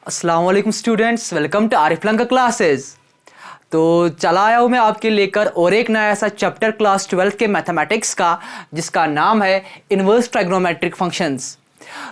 अस्सलाम वालेकुम students, welcome to Arif Lanka classes. तो चला आया हूँ मैं आपके लेकर और एक नया ऐसा चैप्टर क्लास 12 के मैथमेटिक्स का जिसका नाम है इनवर्स ट्राइग्नोमेट्रिक फंक्शंस।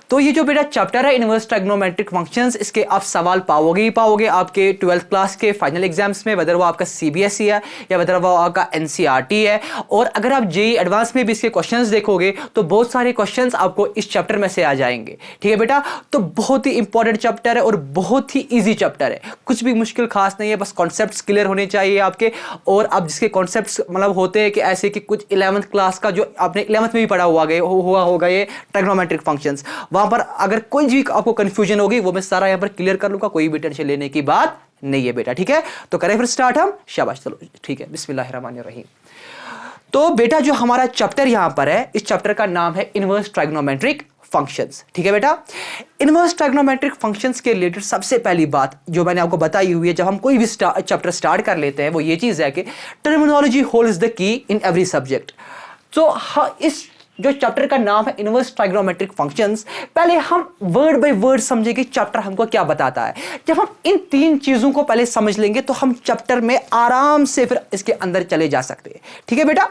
तो ये जो बेटा चैप्टर है इनवर्स ट्राइग्नोमेट्रिक फंक्शंस, इसके आप सवाल पाओगे ही पाओगे आपके 12th क्लास के फाइनल एग्जाम्स में, वेदर वो आपका सीबीएसई है या वेदर वो आपका एनसीईआरटी है। और अगर आप जेईई एडवांस में भी इसके क्वेश्चंस देखोगे तो बहुत सारे क्वेश्चंस आपको इस चैप्टर में से आ जाएंगे। ठीक है बेटा, तो बहुत ही इंपॉर्टेंट चैप्टर है और बहुत ही ईजी चैप्टर है, कुछ भी मुश्किल खास नहीं है, बस कॉन्सेप्ट्स क्लियर होने चाहिए आपके। और अब जिसके कॉन्सेप्ट्स मतलब होते हैं कि ऐसे कि कुछ 11th क्लास का जो आपने 11th में भी पढ़ा हुआ होगा ये ट्राइग्नोमेट्रिक फंक्शंस, वहां पर अगर कोई भी आपको कंफ्यूजन होगी वो मैं सारा यहां पर क्लियर कर लूंगा, कोई भी टेंशन लेने की बात नहीं है बेटा। ठीक है, तो करें फिर स्टार्ट हम। शाबाश, चलो ठीक है, बिस्मिल्लाहिर्रहमानिर्रहीम। तो बेटा जो हमारा चैप्टर यहां पर है, इस चैप्टर का नाम है इनवर्स ट्राइग्नोमेट्रिक फंक्शंस। ठीक है बेटा, इनवर्स ट्राइग्नोमेट्रिक फंक्शंस के रिलेटेड सबसे पहली बात जो मैंने आपको बताई हुई है जब हम कोई भी चैप्टर स्टार्ट कर लेते हैं वो ये चीज है कि terminology holds the key in every subject. तो इस जो चैप्टर का नाम है इनवर्स ट्राइग्नोमेट्रिक फंक्शंस, पहले हम वर्ड बाय वर्ड समझे कि चैप्टर हमको क्या बताता है। जब हम इन तीन चीजों को पहले समझ लेंगे तो हम चैप्टर में आराम से फिर इसके अंदर चले जा सकते हैं। ठीक है बेटा,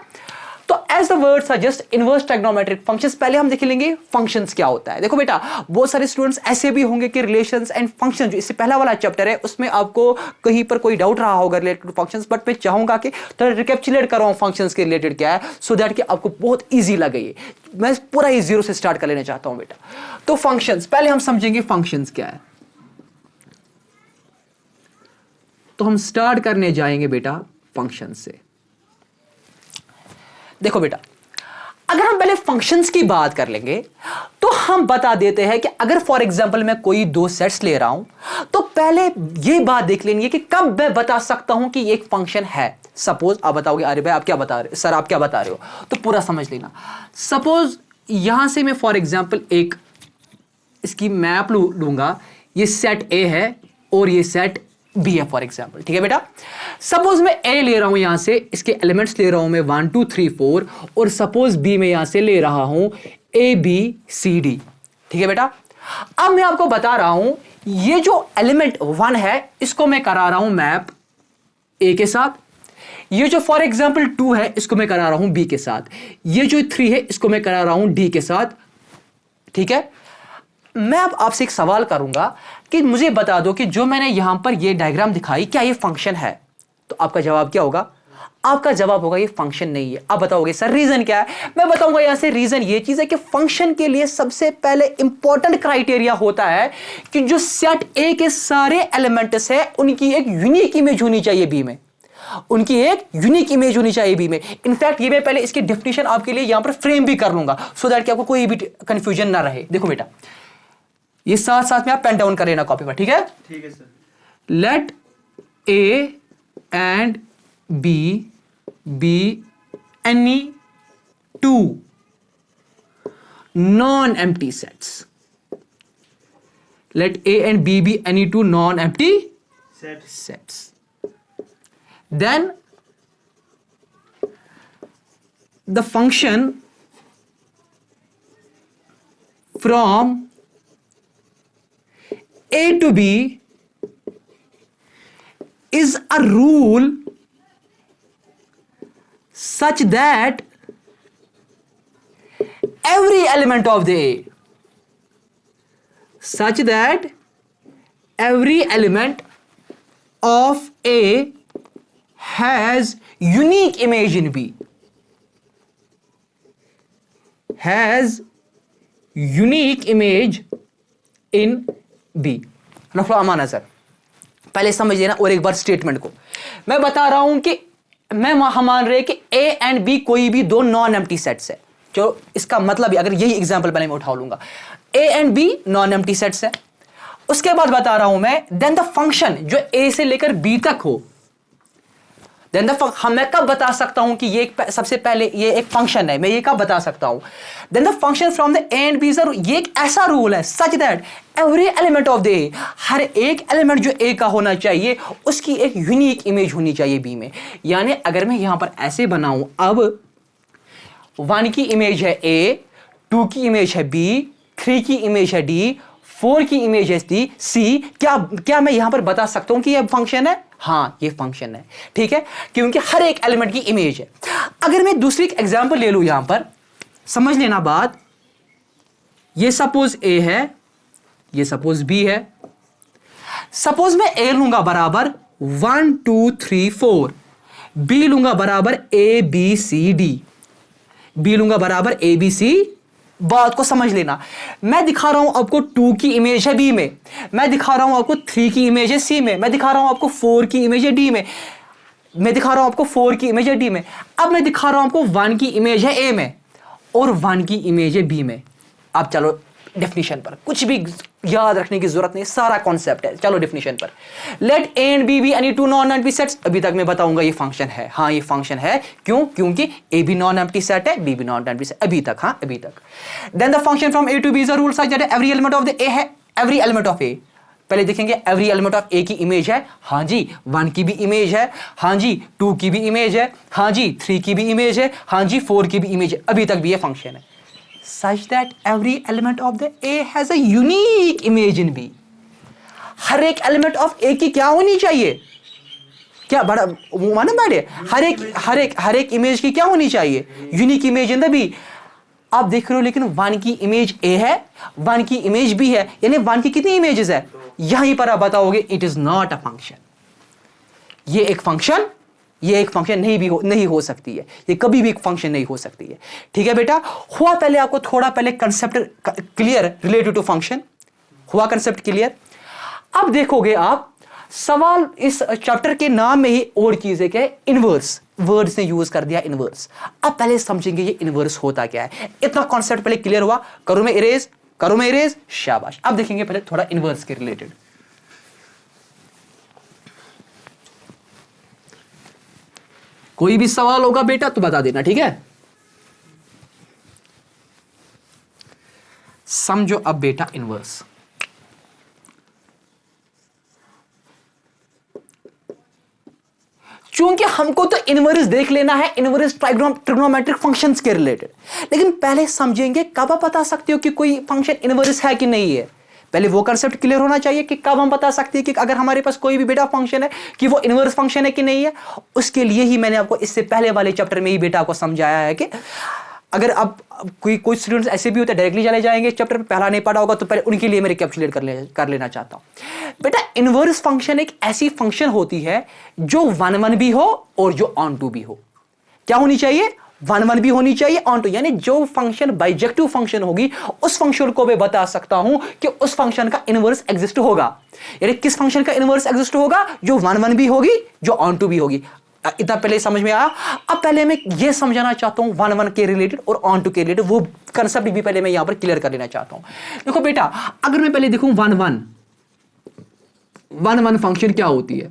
तो as the word suggest inverse trigonometric functions, पहले हम देख लेंगे फंक्शंस क्या होता है। देखो बेटा, बहुत सारे स्टूडेंट्स ऐसे भी होंगे कि रिलेशंस एंड फंक्शन जो इससे पहला वाला चैप्टर है उसमें आपको कहीं पर कोई डाउट रहा होगा रिलेटेड टू फंक्शंस, बट मैं चाहूंगा कि थोड़ा रिकैप्चुलेट कराऊं फंक्शंस के रिलेटेड क्या है, सो दैट कि आपको बहुत ईजी लगे। मैं पूरा ही जीरो से स्टार्ट कर लेना चाहता हूं बेटा। तो फंक्शंस पहले हम समझेंगे फंक्शंस क्या है। तो हम स्टार्ट करने जाएंगे बेटा फंक्शन से। देखो बेटा, अगर हम पहले फंक्शंस की बात कर लेंगे तो हम बता देते हैं कि अगर फॉर एग्जांपल मैं कोई दो सेट्स ले रहा हूं तो पहले ये बात देख लेनी है कि कब मैं बता सकता हूं कि एक फंक्शन है। सपोज आप बताओगे अरे भाई आप क्या बता रहे हो सर, आप क्या बता रहे हो, तो पूरा समझ लेना। सपोज यहां से मैं फॉर एग्जांपल एक इसकी मैप लूंगा, ये सेट ए है और ये सेट बी है फॉर एग्जाम्पल। ठीक है बेटा, सपोज मैं ए ले रहा हूं, यहां से इसके एलिमेंट्स ले रहा हूं मैं 1 2 3 4, और सपोज बी में यहां से ले रहा हूं ए बी सी डी। ठीक है बेटा, अब मैं आपको बता रहा हूं ये जो एलिमेंट 1 है इसको मैं करा रहा हूं मैप ए के साथ, ये जो फॉर एग्जाम्पल 2 है इसको मैं करा रहा हूं बी के साथ, ये जो 3 है इसको मैं करा रहा हूं डी के साथ। ठीक है, मैं अब आपसे एक सवाल करूंगा कि मुझे बता दो कि जो मैंने यहां पर ये डायग्राम दिखाई क्या ये फंक्शन है, तो आपका जवाब क्या होगा? आपका जवाब होगा ये फंक्शन नहीं है। आप बताओगे सर रीजन क्या है? मैं बताऊंगा यहां से रीजन ये चीज है कि फंक्शन के लिए सबसे पहले इंपॉर्टेंट क्राइटेरिया होता है कि जो सेट ए के सारे एलिमेंट्स है उनकी एक यूनिक इमेज होनी चाहिए बी में, उनकी एक यूनिक इमेज होनी चाहिए बी में। इनफैक्ट ये मैं पहले इसकी डेफिनेशन आपके लिए यहां पर फ्रेम भी कर लूंगा सो दैट कि आपको कोई भी कंफ्यूजन ना रहे। देखो बेटा, ये साथ साथ में आप पेन डाउन कर लेना कॉपी पर। ठीक है, ठीक है sir. Let A and B be any two non empty sets. Let A and B be any two non empty sets. then the function from A to B is a rule such that every element of the A, such that every element of A has unique image in B, has unique image in B। रखो अमाना sir, पहले समझ लेना और एक बार statement को। मैं बता रहा हूं कि हम मान रहे हैं कि A एंड B कोई भी दो नॉन एम्प्टी सेट्स है, जो इसका मतलब अगर यही एग्जांपल पहले मैं उठा लूंगा, A and B non empty sets है। उसके बाद बता रहा हूं मैं देन द फंक्शन जो A से लेकर B तक हो, देन द मैं कब बता सकता हूं कि ये सबसे पहले ये एक फंक्शन है, मैं ये कब बता सकता हूं? Then the function from the A and B, ये एक ऐसा रूल है such that every element of the A, हर एक एलिमेंट जो ए का होना चाहिए उसकी एक यूनिक इमेज होनी चाहिए बी में। यानी अगर मैं यहां पर ऐसे बनाऊं, अब 1 की इमेज है ए, 2 की इमेज है बी, 3 की इमेज है डी, 4 की इमेज है सी, क्या मैं यहां पर बता सकता हूं कि यह फंक्शन है? हाँ, ये फंक्शन है, ठीक है, क्योंकि हर एक एलिमेंट की इमेज है। अगर मैं दूसरी एक एग्जांपल ले लूं, यहां पर समझ लेना बात, ये सपोज ए है, ये सपोज बी है। सपोज मैं ए लूंगा बराबर 1 2 3 4, बी लूंगा बराबर A B C D, B लूंगा बराबर ए बी सी। बात को समझ लेना, मैं दिखा रहा हूं आपको 2 की इमेज है बी में, मैं दिखा रहा हूं आपको 3 की इमेज है सी में, मैं दिखा रहा हूं आपको 4 की इमेज है डी में, मैं दिखा रहा हूं आपको 4 की इमेज है डी में। अब मैं दिखा रहा हूं आपको 1 की इमेज है ए में और 1 की इमेज है बी में। अब चलो डेफिनेशन पर, कुछ भी याद रखने की जरूरत नहीं, सारा कॉन्सेप्ट है। चलो डेफिनेशन पर, let A and B be any two non empty sets. अभी तक मैं बताऊंगा ये फंक्शन है, हाँ ये फंक्शन है, क्यों? क्योंकि ए भी नॉन एम्प्टी सेट है, बी भी नॉन एम्प्टी सेट, अभी तक, हाँ अभी तक। Then the function from A to B is a rule such that every element of the A है, एवरी एलिमेंट ऑफ ए, पहले देखेंगे एवरी एलिमेंट ऑफ ए की इमेज है, हाँ जी 1 की भी इमेज है, हाँ जी 2 की भी इमेज है, हाँ जी 3 की भी इमेज है, हाँ जी 4 की भी इमेज है, अभी तक भी ये फंक्शन है। Such that every element of the A has a unique image in B. हर एक एलिमेंट ऑफ A की क्या होनी चाहिए? क्या बड़ा माने बड़े, हर एक इमेज की क्या होनी चाहिए? Unique image in the B। आप देख रहे हो, लेकिन 1 की इमेज A है, 1 की इमेज B है, यानी 1 की कितनी इमेजेस है? यहीं पर आप बताओगे it is not a function. ये एक फंक्शन नहीं हो सकती है, ये कभी भी एक फंक्शन नहीं हो सकती है, ठीक है बेटा। हुआ पहले आपको थोड़ा पहले concept clear related to function, हुआ कंसेप्ट क्लियर। अब देखोगे आप सवाल इस चैप्टर के नाम में ही और चीज है, क्या है? इनवर्स, वर्ड्स ने यूज कर दिया इनवर्स। अब पहले समझेंगे ये इनवर्स होता क्या है। इतना कॉन्सेप्ट पहले क्लियर हुआ, करूं मैं इरेज, शाबाश। अब देखेंगे पहले थोड़ा इनवर्स के रिलेटेड। कोई भी सवाल होगा बेटा तो बता देना, ठीक है। समझो अब बेटा इनवर्स। चूंकि हमको तो इनवर्स देख लेना है, इनवर्स ट्रिग्नोमेट्रिक फंक्शंस के रिलेटेड, लेकिन पहले समझेंगे कब आप बता सकते हो कि कोई फंक्शन इनवर्स है कि नहीं है। पहले वो कंसेप्ट क्लियर होना चाहिए कि कब हम बता सकते हैं कि अगर हमारे पास कोई भी बेटा फंक्शन है कि वो इनवर्स फंक्शन है कि नहीं है। उसके लिए ही मैंने आपको इससे पहले वाले चैप्टर में ही बेटा को समझाया है कि अगर आप कोई स्टूडेंट्स ऐसे भी होते हैं डायरेक्टली चले जाएंगे चैप्टर पे, पहला नहीं पढ़ा होगा तो पहले उनके लिए मैं रिकैप्चुलेट कर लेना चाहता हूं। बेटा इनवर्स फंक्शन एक ऐसी फंक्शन होती है जो 1 भी हो और जो ऑन टू भी हो। क्या होनी चाहिए? 1 भी होनी चाहिए, ऑन टू, यानी जो फंक्शन बाइजेक्टिव फंक्शन होगी उस फंक्शन को मैं बता सकता हूं कि उस फंक्शन का इनवर्स एग्जिस्ट होगा। यानी किस फंक्शन का इनवर्स एग्जिस्ट होगा? जो 1 भी होगी, जो ऑन टू भी होगी। इतना पहले समझ में आया। अब पहले मैं ये समझाना चाहता हूं 1 के रिलेटेड और ऑन टू के रिलेटेड, वो कंसेप्ट भी पहले मैं यहां पर क्लियर कर लेना चाहता हूं। देखो बेटा, अगर मैं पहले देखूं 1 फंक्शन क्या होती है,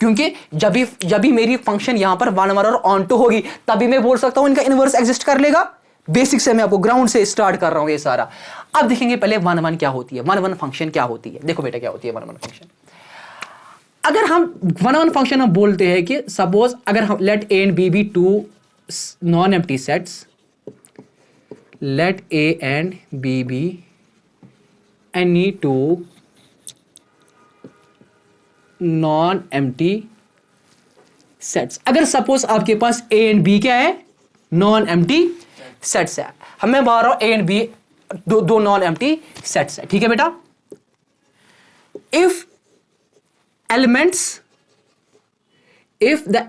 क्योंकि जब भी मेरी फंक्शन यहां पर 1 और ऑन टू होगी तभी मैं बोल सकता हूं इनका इनवर्स एग्जिस्ट कर लेगा। बेसिक से मैं आपको ग्राउंड से स्टार्ट कर रहा हूं ये सारा। अब देखेंगे पहले 1 क्या होती है, 1 फंक्शन क्या होती है। देखो बेटा क्या होती है 1 फंक्शन। अगर हम 1 फंक्शन हम बोलते हैं कि सपोज अगर हम let A and B be 2 non empty sets, let A and B be any 2 non empty sets. अगर सपोज आपके पास ए एंड बी क्या है? नॉन एम्प्टी सेट्स है। हमें बता रहा हूं ए एंड बी दो नॉन एम्प्टी सेट्स है, ठीक है बेटा। If the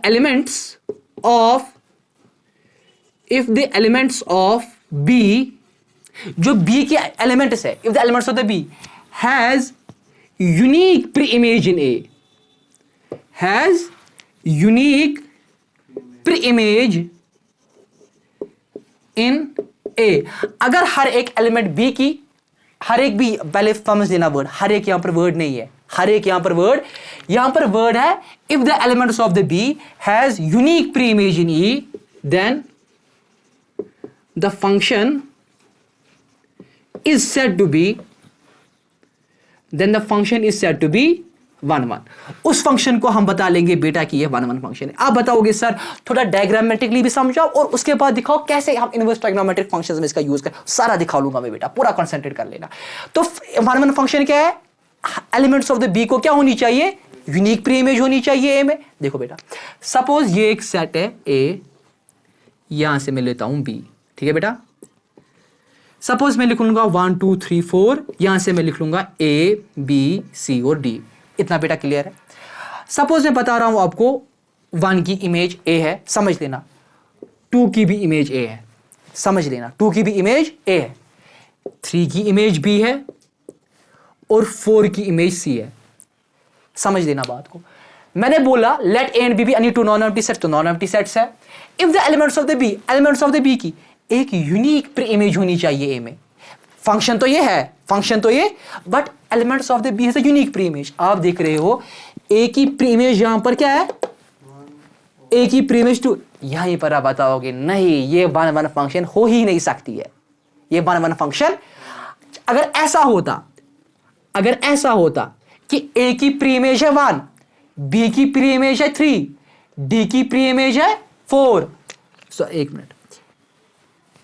elements of B, जो B के एलिमेंट्स है, if the elements of the B has unique pre-image in A, has unique pre-image in A, अगर हर एक एलिमेंट B की, हर एक भी, पहले समझ लेना वर्ड, हर एक यहां पर वर्ड नहीं है, हर एक यहां पर वर्ड है if the elements of the B has unique pre image in E, then the function is said to be one one, उस फंक्शन को हम बता लेंगे बेटा कि ये वन वन फंक्शन है। आप बताओगे सर थोड़ा डायग्रामेटिकली भी समझाओ और उसके बाद दिखाओ कैसे हम इनवर्स ट्राइगोनोमेट्रिक फंक्शंस में इसका यूज कर, सारा दिखा लूंगा मैं बेटा, पूरा कंसंट्रेट कर लेना। तो वन वन फंक्शन क्या है, एलिमेंट्स ऑफ द बी को क्या होनी चाहिए, यूनिक प्री इमेज होनी चाहिए ए में। देखो बेटा सपोज ये एक सेट है ए, यहां से मैं लेता हूं बी, ठीक है बेटा। सपोज मैं लिख लूंगा 1 2 3 4, यहां से मैं लिख लूंगा ए बी सी और डी, इतना बेटा क्लियर है। सपोज मैं बता रहा हूं आपको 1 की इमेज ए है, समझ लेना, 2 की भी इमेज ए है, समझ लेना, 2 की भी इमेज ए है, 3 की इमेज बी है और 4 की इमेज सी है, समझ लेना बात को। मैंने बोला let A and B be any two non empty sets, तो नॉन एम्प्टी सेट्स है। If the elements of the B, elements of the B की एक यूनिक प्री इमेज होनी चाहिए ए में। फंक्शन तो ये है, फंक्शन तो ये, but elements of the B has a unique pre image. आप देख रहे हो ए की प्री इमेज यहां पर क्या है, ए की प्री इमेज 2, यहीं पर आप बताओगे नहीं ये वन वन फंक्शन हो ही नहीं सकती है, ये वन वन फंक्शन। अगर ऐसा होता कि ए की प्री इमेज है 1, बी की प्री इमेज है 3, डी की प्री इमेज है 4, एक मिनट,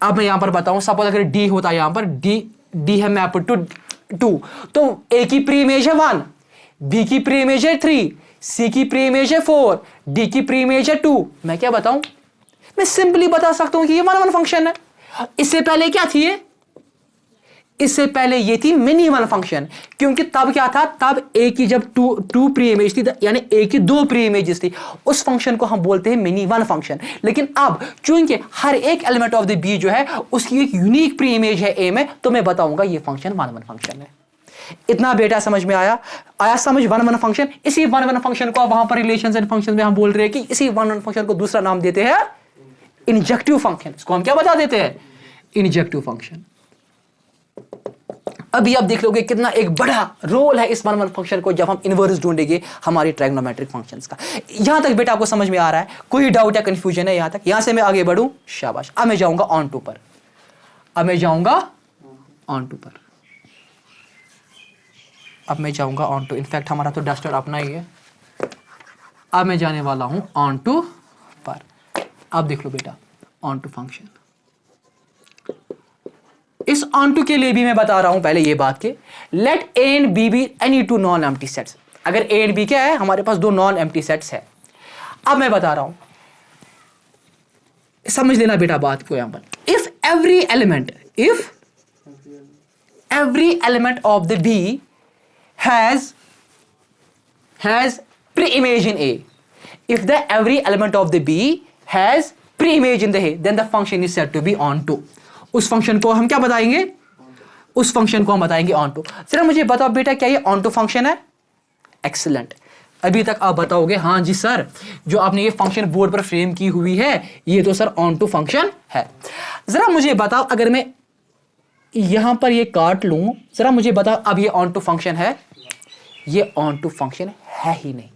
अब मैं यहां पर बताऊं, सपोज अगर डी होता यहां पर, डी है मैप टू 2, तो ए की प्री इमेज है 1, बी की प्री इमेज है 3, सी की प्री इमेज है 4, डी की प्री इमेज है 2। मैं क्या बताऊं, मैं सिंपली बता सकता हूं कि ये वन वन फंक्शन है। इससे पहले क्या थी ये, इससे पहले ये थी मिनी वन फंक्शन, क्योंकि तब क्या था, तब ए की जब टू प्री इमेज थी, यानी ए की 2 प्री इमेजेस थी, उस फंक्शन को हम बोलते हैं मिनी वन फंक्शन। लेकिन अब चूंकि हर एक एलिमेंट ऑफ द बी जो है उसकी एक यूनिक प्री इमेज है ए में, तो मैं बताऊंगा ये फंक्शन वन वन फंक्शन है। इतना बेटा समझ में आया समझ वन वन फंक्शन। इसी वन वन फंक्शन को वहां पर रिलेशंस एंड फंक्शंस में हम बोल रहे हैं कि इसी वन वन फंक्शन को दूसरा नाम देते हैं इंजेक्टिव फंक्शन। इसको हम क्या बता देते हैं, इंजेक्टिव फंक्शन। अभी आप देख लोगे कितना एक बड़ा रोल है इस वन वन फंक्शन को जब हम इनवर्स ढूंढेंगे हमारी ट्राइगोनोमेट्रिक फंक्शंस का। यहां तक बेटा आपको समझ में आ रहा है, कोई डाउट या कंफ्यूजन है यहां तक? यहां से मैं आगे बढ़ूं, शाबाश। अब मैं जाऊंगा ऑन टू पर, अब मैं जाऊंगा ऑन टू इनफैक्ट हमारा तो डस्टर अपना ही है। अब मैं जाने वाला हूं ऑन टू पर। अब देख लो बेटा ऑन टू फंक्शन। इस ऑन टू के लिए भी मैं बता रहा हूं पहले ये बात के, let A and B be any two non empty sets. अगर ए एंड बी क्या है, हमारे पास 2 नॉन एम्प्टी सेट्स है। अब मैं बता रहा हूं, समझ लेना बेटा बात को यहां पर, if every element of the B has pre-image in A. If the every element of the B has pre-image in the A, then the function is said to be onto. उस फंक्शन को हम क्या बताएंगे, उस फंक्शन को हम बताएंगे onto। जरा मुझे बताओ बेटा क्या ये onto फंक्शन है? एक्सीलेंट। अभी तक आप बताओगे हाँ जी सर, जो आपने ये फंक्शन बोर्ड पर फ्रेम की हुई है ये तो सर onto फंक्शन है। जरा मुझे बताओ, अगर मैं यहां पर ये काट लूं, जरा मुझे बताओ अब ये ऑन टू फंक्शन है? ये ऑन टू फंक्शन है ही नहीं,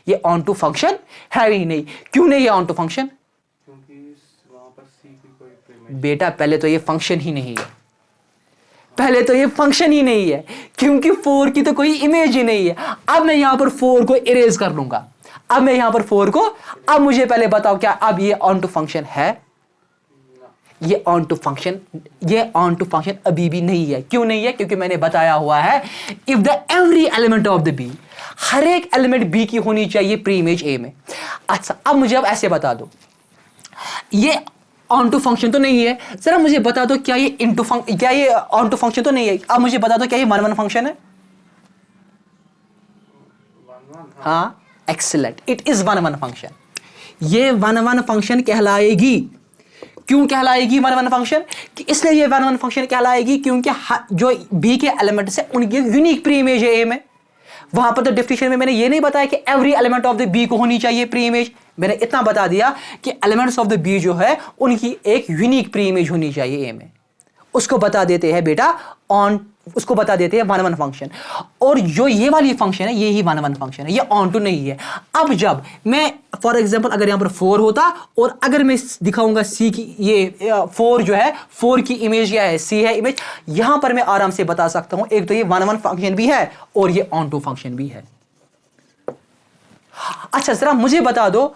ये ऑन टू फंक्शन है ही नहीं। क्यों नहीं ये ऑन टू फंक्शन? क्योंकि वहां पर सी की कोई बेटा पहले तो ये फंक्शन ही नहीं है, पहले तो ये फंक्शन ही नहीं है, क्योंकि 4 की तो कोई इमेज ही नहीं है। अब मैं यहां पर 4 को इरेज कर लूंगा, अब मैं यहां पर 4 को, अब मुझे पहले बताओ क्या अब ये ऑन टू फंक्शन है? ये ऑन टू फंक्शन अभी भी नहीं है। क्यों नहीं है? क्योंकि मैंने बताया हुआ है if the every element of the B, हर एक एलिमेंट बी की होनी चाहिए प्री इमेज ए में। अच्छा अब मुझे अब ऐसे बता दो, ये ऑन टू फंक्शन तो नहीं है, जरा मुझे बता दो क्या ये इनटू फंक्शन, क्या ये ऑन टू फंक्शन तो नहीं है? अब मुझे बता दो क्या ये वन वन फंक्शन है? हाँ excellent, it is one one function. ये वन वन फंक्शन कहलाएगी। क्यों कहलाएगी वन वन फंक्शन? कि इसलिए ये वन वन फंक्शन कहलाएगी क्योंकि जो बी के एलिमेंट्स है उनकी यूनिक प्री इमेज है ए में। वहां पर तो डेफिनेशन में मैंने ये नहीं बताया कि every element of the B को होनी चाहिए प्री इमेज, मैंने इतना बता दिया कि एलिमेंट्स ऑफ द बी जो है उनकी एक यूनिक प्री इमेज होनी चाहिए ए में। उसको बता देते हैं बेटा ऑन, उसको बता देते हैं वन वन फंक्शन। और जो ये वाली फंक्शन है ये ही वन वन फंक्शन है, ये ऑन टू नहीं है। अब जब मैं फॉर एग्जांपल अगर यहां पर 4 होता और अगर मैं दिखाऊंगा सी की, ये 4 जो है 4 की इमेज क्या है, सी है इमेज, यहां पर मैं आराम से बता सकता हूं एक तो ये वन वन फंक्शन भी है और ये ऑन टू फंक्शन भी है। अच्छा जरा मुझे बता दो,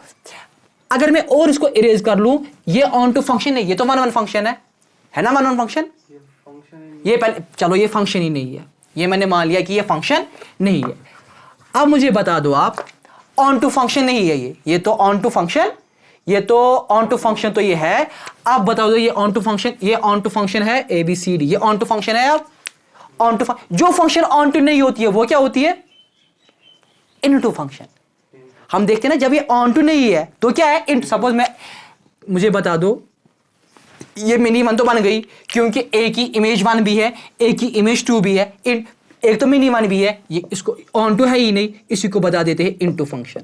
अगर मैं और इसको इरेज कर लूं, ये ऑन टू फंक्शन है, ये तो वन वन फंक्शन है ना, वन वन फंक्शन। ये पहले चलो ये फंक्शन ही नहीं है, ये मैंने मान लिया कि ये फंक्शन नहीं है। अब मुझे बता दो आप, ऑन टू फंक्शन नहीं है ये तो ऑन टू फंक्शन, ये तो ऑन टू फंक्शन तो ये है। आप बताओ दो ये ऑन टू फंक्शन, ये ऑन टू फंक्शन है ABCD, ये ऑन टू फंक्शन है। अब ऑन टू जो फंक्शन ऑन टू नहीं होती है वो क्या होती है, इन टू फंक्शन। हम देखते हैं ना जब ये ऑन टू नहीं है तो क्या है, इन। सपोज मुझे बता दो, ये मिनी वन तो बन गई क्योंकि ए की इमेज वन भी है, ए की इमेज टू भी है, इन एक तो मिनी वन भी है, ये इसको ऑन टू है ही नहीं, इसी को बता देते हैं इनटू फंक्शन।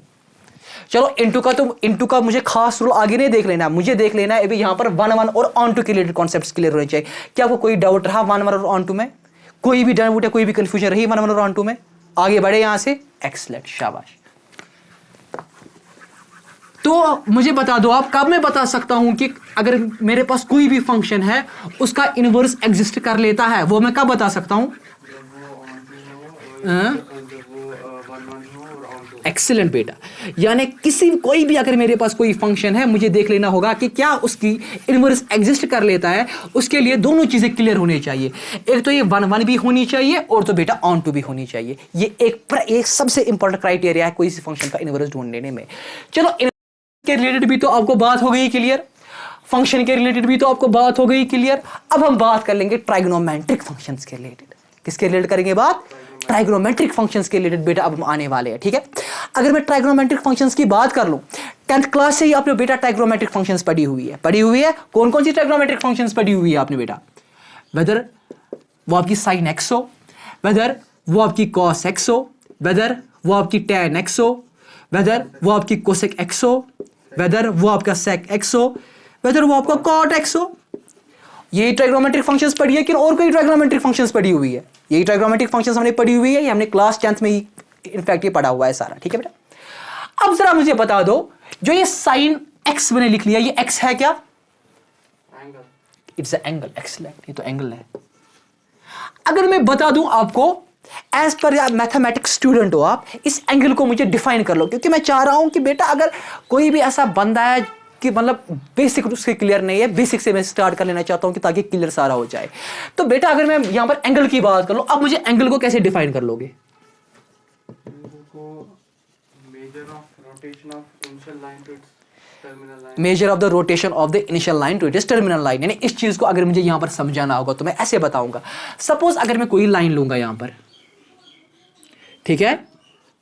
चलो इनटू का मुझे खास रूल आगे नहीं देख लेना, मुझे देख लेना है अभी यहां पर वन वन और ऑन टू के रिलेटेड कॉन्सेप्ट्स क्लियर होने चाहिए। क्या आपको कोई डाउट रहा वन वन और ऑन टू में, कोई भी डाउट है, कोई भी कंफ्यूजन रही वन वन और ऑन टू में? आगे बढ़े यहां से, एक्सीलेंट, शाबाश। तो मुझे बता दो आप, कब मैं बता सकता हूं कि अगर मेरे पास कोई भी फंक्शन है उसका इनवर्स एग्जिस्ट कर लेता है, वो मैं कब बता सकता हूं? एक्सीलेंट बेटा, यानी कोई भी अगर मेरे पास कोई फंक्शन है, मुझे देख लेना होगा कि क्या उसकी इनवर्स एग्जिस्ट कर लेता है। उसके लिए दोनों चीजें क्लियर होनी चाहिए, एक तो ये वन वन भी होनी चाहिए और तो बेटा ऑन टू भी होनी चाहिए। ये एक सबसे इंपॉर्टेंट क्राइटेरिया है कोई सी फंक्शन का इनवर्स ढूंढने में। चलो के रिलेटेड भी तो आपको बात हो गई क्लियर, फंक्शन के रिलेटेड भी तो आपको बात हो गई क्लियर। अब हम बात कर लेंगे ट्राइगोनोमेट्रिक फंक्शंस के रिलेटेड। किसके रिलेटेड करेंगे बात? ट्राइगोनोमेट्रिक फंक्शंस के रिलेटेड बेटा अब हम आने वाले हैं, ठीक है। अगर मैं ट्राइगोनोमेट्रिक फंक्शंस की बात कर लूं, 10th क्लास से ही आपने बेटा ट्राइगोनोमेट्रिक फंक्शंस पढ़ी हुई है। कौन कौन सी ट्राइगोनोमेट्रिक फंक्शंस पढ़ी हुई है आपने बेटा? वेदर वो आपकी साइन एक्स हो, वेदर वो आपकी कॉस एक्स हो, वेदर वो आपकी टैन एक्स हो, वेदर वो आपकी कोसेक एक्स हो, वेदर वो आपका सेक एक्स हो, वेदर वो आपका कॉट एक्स हो। यही ट्राइगोनोमेट्रिक फंक्शंस पढ़ी है कि और कोई ट्राइगोनोमेट्रिक फंक्शंस पढ़ी हुई है? यही ट्राइगोनोमेट्रिक फंक्शंस हमने पढ़ी हुई है, ये हमने क्लास 10th में ही इनफैक्ट ये पढ़ा हुआ है सारा, ठीक है बेटा। अब जरा मुझे बता दो, जो ये साइन एक्स मैंने लिख लिया, ये एक्स है क्या? Angle, it's a angle, excellent, ये तो एंगल है। अगर मैं बता दूं आपको, एज पर मैथमेटिक्स स्टूडेंट हो आप, इस एंगल को मुझे डिफाइन कर लो, क्योंकि मैं चाह रहा हूं कि बेटा अगर कोई भी ऐसा बंदा है कि मतलब बेसिक उसके क्लियर नहीं है, बेसिक से मैं स्टार्ट कर लेना चाहता हूं कि ताकि क्लियर सारा हो जाए। तो बेटा अगर मैं यहां पर एंगल की बात कर लूं, अब मुझे एंगल को कैसे डिफाइन कर लोगे? Measure of the rotation of the initial line to its terminal line. यानी इस चीज को अगर मुझे यहां पर समझाना होगा तो मैं ऐसे बताऊंगा। सपोज अगर मैं कोई लाइन लूंगा यहां पर, ठीक है,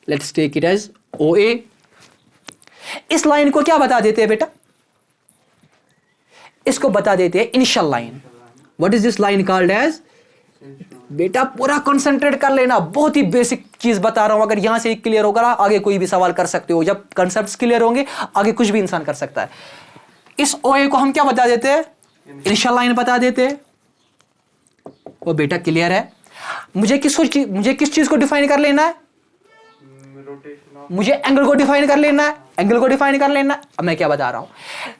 let's take it as OA। इस लाइन को क्या बता देते हैं बेटा? इसको बता देते हैं initial line. What is this line called as? बेटा पूरा कंसंट्रेट कर लेना, बहुत ही बेसिक चीज बता रहा हूं, अगर यहां से क्लियर होगा आगे कोई भी सवाल कर सकते हो। जब कंसेप्ट्स क्लियर होंगे आगे कुछ भी इंसान कर सकता है। इस OA को हम क्या बता देते हैं? इनिशियल लाइन बता देते हैं। वो बेटा क्लियर है। मुझे किस चीज को डिफाइन कर लेना है? मुझे एंगल को डिफाइन कर लेना है, एंगल को डिफाइन कर लेना है। अब मैं क्या बता रहा हूं?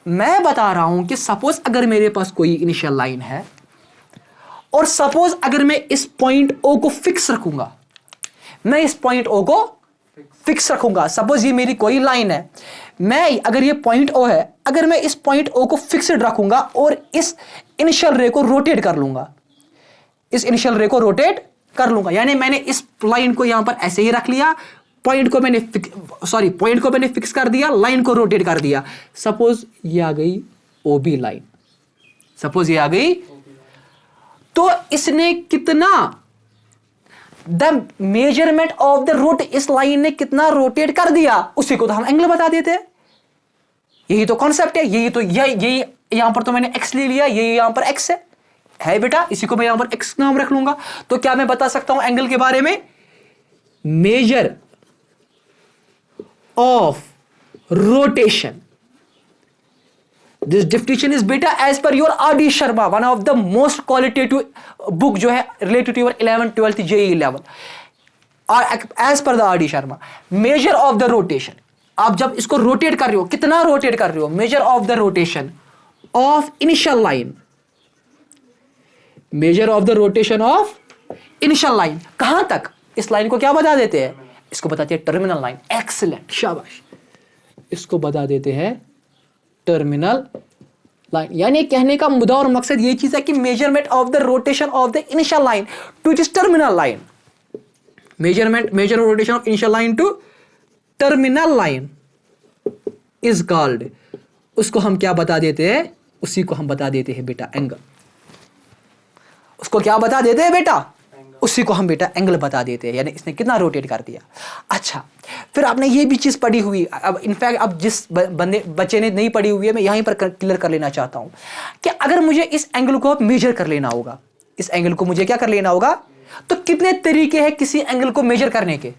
मैं बता रहा हूं कि सपोज अगर मेरे पास कोई इनिशियल लाइन है और सपोज अगर मैं इस पॉइंट O को फिक्स रखूंगा, मैं इस पॉइंट O को फिक्स रखूंगा। सपोज ये मेरी कोई लाइन है, मैं अगर ये पॉइंट O है, अगर मैं इस पॉइंट O को फिक्स्ड रखूंगा और इस इनिशियल रे को रोटेट कर लूंगा, इस इनिशियल रे को रोटेट कर लूंगा, यानी मैंने इस लाइन को यहां पर ऐसे ही रख लिया, पॉइंट को मैंने फिक्स कर दिया, लाइन को रोटेट कर दिया। सपोज ये आ गई OB लाइन, सपोज ये आ गई, तो इसने कितना, the measurement of the root, इस लाइन ने कितना रोटेट कर दिया, उसी को तो हम एंगल बता देते हैं। यही तो कॉन्सेप्ट है, यही यहां पर तो मैंने x ले लिया, यही यहां पर x है बेटा, इसी को मैं यहां पर x नाम रख लूंगा। तो क्या मैं बता सकता हूं एंगल के बारे में? Measure of rotation. This definition is beta as per your R.D. Sharma, one of the most qualitative book जो है related to your 11th 12th JEE level, और as per the R.D. Sharma, measure of the rotation। आप जब इसको rotate कर रहे हो, कितना रोटेट कर रहे हो? measure of the rotation of initial line, measure of the rotation of initial line। कहां तक? इस लाइन को क्या बता देते हैं? इसको बताते हैं टर्मिनल लाइन। एक्सीलेंट, शाबाश। इसको बता देते हैं टर्मिनल लाइन। यानी कहने का मुद्दा और मकसद ये चीज है कि measurement of the rotation of the initial line to this terminal line. Measure rotation of initial line to terminal line is called, उसको हम क्या बता देते हैं, उसी को हम बता देते हैं बेटा एंगल। उसको क्या बता देते हैं बेटा, उसी को हम बेटा एंगल बता देते हैं। यानी इसने कितना रोटेट कर दिया। अच्छा, फिर आपने ये भी चीज पढ़ी हुई, अब इनफैक्ट अब जिस बच्चे ने नहीं पढ़ी हुई है मैं यहीं पर क्लियर कर लेना चाहता हूं कि अगर मुझे इस एंगल को मेजर कर लेना होगा, इस एंगल को मुझे क्या कर लेना होगा, तो कितने तरीके हैं किसी एंगल को मेजर करने के?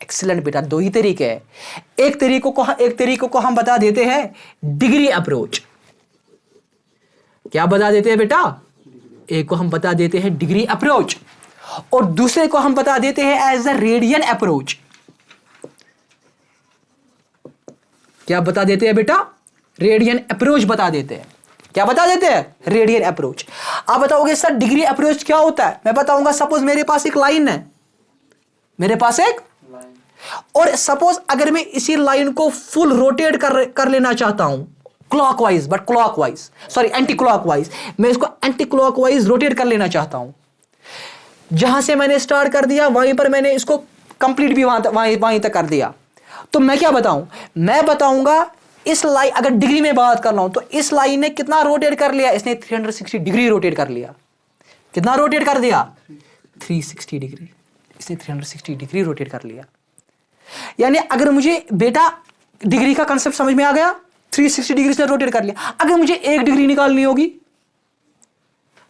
एक्सीलेंट बेटा, दो ही तरीके हैं। एक तरीकों को हम बता देते हैं डिग्री अप्रोच। क्या बता देते हैं बेटा? एक को हम बता देते हैं डिग्री अप्रोच और दूसरे को हम बता देते हैं एज अ रेडियन अप्रोच। क्या बता देते हैं बेटा? रेडियन अप्रोच बता देते हैं। क्या बता देते हैं? Radian approach. आप बताओगे सर डिग्री अप्रोच क्या होता है? मैं बताऊंगा, सपोज मेरे पास एक लाइन है, मेरे पास एक लाइन, और सपोज अगर मैं इसी लाइन को फुल रोटेट कर लेना चाहता हूं clockwise, but clockwise sorry anti clockwise, मैं इसको एंटी क्लॉकवाइज रोटेट कर लेना चाहता हूं। जहां से मैंने स्टार्ट कर दिया वहीं पर मैंने इसको कंप्लीट भी वहीं तक कर दिया, तो मैं क्या बताऊं? मैं बताऊंगा इस लाइन, अगर डिग्री में बात कर रहा हूं तो इस लाइन ने कितना रोटेट कर लिया? इसने 360 डिग्री रोटेट कर लिया। कितना रोटेट कर दिया? 360 डिग्री। इसने 360 डिग्री रोटेट कर लिया। यानी अगर मुझे बेटा डिग्री का कंसेप्ट समझ में आ गया, 360 डिग्री से रोटेट कर लिया। अगर मुझे एक डिग्री निकालनी होगी,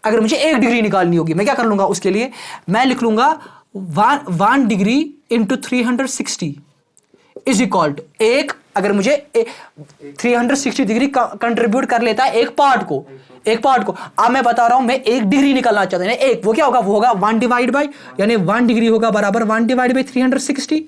अगर मुझे एक डिग्री निकालनी होगी, मैं क्या कर लूंगा? उसके लिए मैं लिख लूंगा 1 degree into 360 is equal to एक, अगर मुझे 360 डिग्री कंट्रीब्यूट कर लेता है एक पार्ट को, अब मैं बता रहा हूं मैं एक डिग्री निकालना चाहता हूं, एक, वो क्या होगा? वो होगा 1 डिवाइड बाई, यानी 1 डिग्री होगा बराबर 1 डिवाइड बाई 360।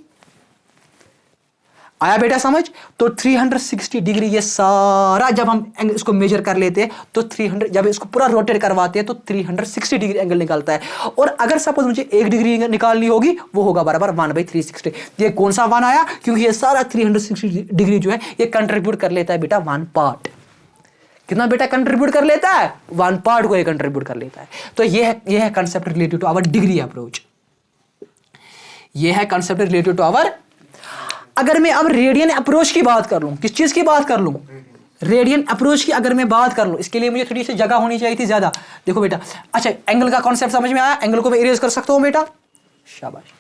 आया बेटा समझ? तो 360 डिग्री ये सारा जब हम इसको मेजर कर लेते हैं तो 300, जब इसको पूरा रोटेट करवाते हैं तो 360 डिग्री एंगल निकलता है। और अगर सपोज मुझे एक डिग्री निकालनी होगी वो होगा बराबर 1/360। ये कौन सा 1 आया? क्योंकि ये सारा 360 डिग्री जो है ये कंट्रीब्यूट कर लेता है बेटा 1 पार्ट। कितना बेटा कंट्रीब्यूट कर लेता है? 1 पार्ट को ये कंट्रीब्यूट कर लेता है। तो ये है concept related to our degree approach. ये है कंसेप्ट रिलेटेड टू आवर। अगर मैं अब रेडियन अप्रोच की बात कर लूं, किस चीज की बात कर लूं? रेडियन अप्रोच की अगर मैं बात कर लूं, इसके लिए मुझे थोड़ी सी जगह होनी चाहिए थी ज्यादा। देखो बेटा, अच्छा एंगल का कॉन्सेप्ट समझ में आया? एंगल को मैं इरेज कर सकता हूं बेटा, शाबाश।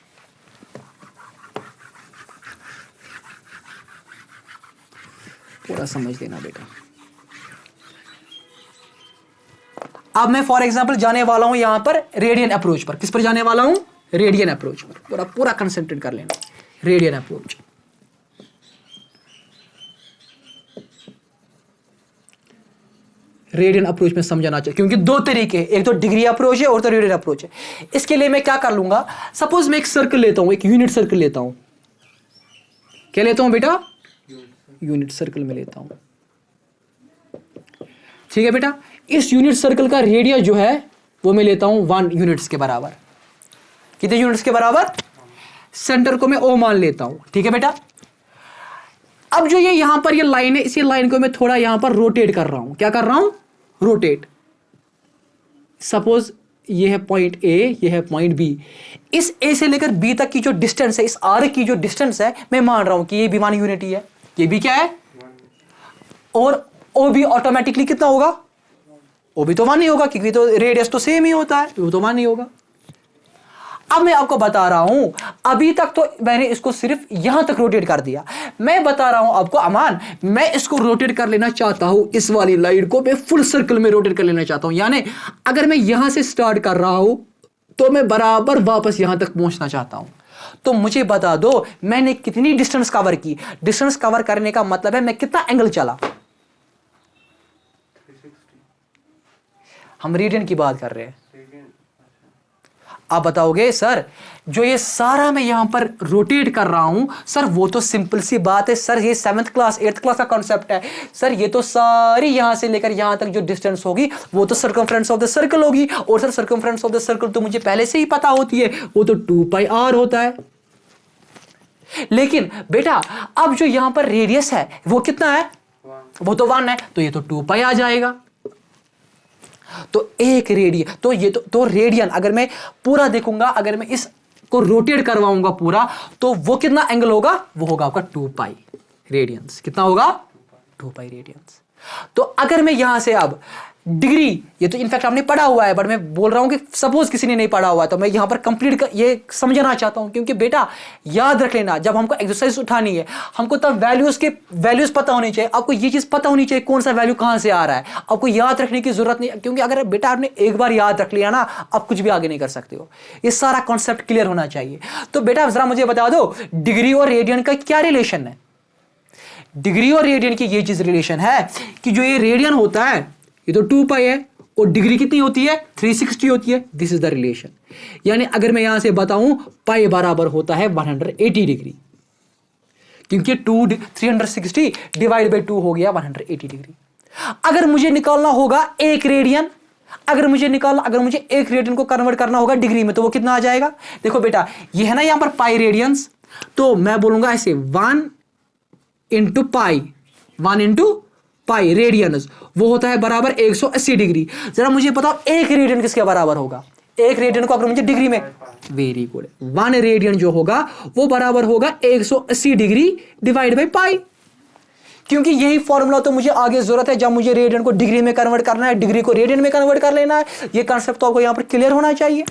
पूरा समझ लेना बेटा। अब मैं फॉर एग्जांपल जाने वाला हूं यहां पर रेडियन अप्रोच पर। किस पर जाने वाला हूं? रेडियन अप्रोच पर। पूरा कंसंट्रेट कर लेना, रेडियन अप्रोच। रेडियन अप्रोच में समझाना चाहिए क्योंकि दो तरीके हैं, एक तो डिग्री अप्रोच है और तो रेडियन अप्रोच है। इसके लिए मैं क्या कर लूंगा? सपोज मैं एक सर्कल लेता हूं, एक यूनिट सर्कल लेता हूं। क्या लेता हूं बेटा? यूनिट सर्कल में लेता हूं। ठीक है बेटा, इस यूनिट सर्कल का रेडियस जो है वो मैं लेता हूं 1 यूनिट्स के बराबर। कितने यूनिट्स के बराबर? सेंटर को मैं O मान लेता हूं। ठीक है बेटा, अब जो ये यहां पर ये लाइन है, इसी लाइन को मैं थोड़ा यहां पर रोटेट कर रहा हूं। क्या कर रहा हूं? रोटेट। सपोज ये है पॉइंट A, ये है पॉइंट B। इस A से लेकर B तक की जो डिस्टेंस है, इस R की जो डिस्टेंस है, मैं मान रहा हूं कि ये भी 1 यूनिट ही है। ये भी क्या है? और O भी ऑटोमेटिकली कितना होगा? O भी तो 1 नहीं होगा क्योंकि तो रेडियस तो सेम ही होता है, वो तो 1 नहीं होगा। अब मैं आपको बता रहा हूं, अभी तक तो मैंने इसको सिर्फ यहां तक रोटेट कर दिया। मैं बता रहा हूं आपको अमान, मैं इसको रोटेट कर लेना चाहता हूं, इस वाली लाइन को मैं फुल सर्कल में रोटेट कर लेना चाहता हूं। यानी अगर मैं यहां से स्टार्ट कर रहा हूं तो मैं बराबर वापस यहां तक पहुंचना चाहता हूं। तो मुझे बता दो मैंने कितनी डिस्टेंस कवर की? डिस्टेंस कवर करने का मतलब है मैं कितना एंगल चला। हम रेडियन की बात कर रहे हैं। आप बताओगे सर जो ये सारा मैं यहां पर रोटेट कर रहा हूं, सर वो तो सिंपल सी बात है सर, ये 7th क्लास 8th क्लास का कॉन्सेप्ट है सर। ये तो सारी यहां से लेकर यहां तक जो डिस्टेंस होगी वो तो सर्कमफ्रेंस ऑफ द सर्कल होगी। और sir circumference of the circle तो मुझे पहले से ही पता होती है, वो तो 2πr होता है। लेकिन बेटा अब जो यहां पर रेडियस है वो कितना है, वो तो 1 है, तो ये तो 2 पाई आ जाएगा। तो एक रेडियन, तो ये तो रेडियन अगर मैं पूरा देखूंगा, अगर मैं इस को रोटेट करवाऊंगा पूरा, तो वो कितना एंगल होगा, वो होगा आपका 2 पाई रेडियंस। कितना होगा, 2 पाई रेडियंस। तो अगर मैं यहां से अब डिग्री, ये तो इनफैक्ट आपने पढ़ा हुआ है, बट मैं बोल रहा हूं कि सपोज किसी ने नहीं पढ़ा हुआ, तो मैं यहां पर कंप्लीट ये समझना चाहता हूं, क्योंकि बेटा याद रख लेना, जब हमको एक्सरसाइज उठानी है हमको तब वैल्यूज पता होनी चाहिए। आपको ये चीज पता होनी चाहिए कौन सा वैल्यू कहां से आ रहा है, आपको याद रखने की जरूरत नहीं, क्योंकि अगर बेटा आपने एक बार याद रख लिया ना, आप कुछ भी आगे नहीं कर सकते हो। ये सारा कॉन्सेप्ट क्लियर होना चाहिए। तो बेटा जरा मुझे बता दो, डिग्री और रेडियन का क्या रिलेशन है। डिग्री और रेडियन की ये चीज रिलेशन है कि जो ये रेडियन होता है ये तो 2 पाई है, और डिग्री कितनी होती है, 360 होती है। This is the relation. यानी अगर मैं यहां से बताऊं पाई बराबर होता है 180 डिग्री, क्योंकि 360 डिवाइड बाई 2 हो गया 180 डिग्री। अगर मुझे निकालना होगा एक रेडियन, अगर मुझे एक रेडियन को कन्वर्ट करना होगा डिग्री में, तो वो कितना आ जाएगा। देखो बेटा ये है ना यहां पर पाई रेडियंस, तो मैं बोलूंगा ऐसे 1 इंटू पाई रेडियंस, वो होता है बराबर 180 डिग्री। जरा मुझे बताओ एक रेडियन किसके बराबर होगा, एक रेडियन को अगर मुझे डिग्री में, वेरी गुड, 1 रेडियन जो होगा वो बराबर होगा 180 डिग्री डिवाइड बाई पाई। क्योंकि यही फॉर्मूला तो मुझे आगे जरूरत है, जब मुझे रेडियन को डिग्री में कन्वर्ट करना है, डिग्री को रेडियन में कन्वर्ट कर लेना है। ये कॉन्सेप्ट तो आपको यहां पर क्लियर होना चाहिए।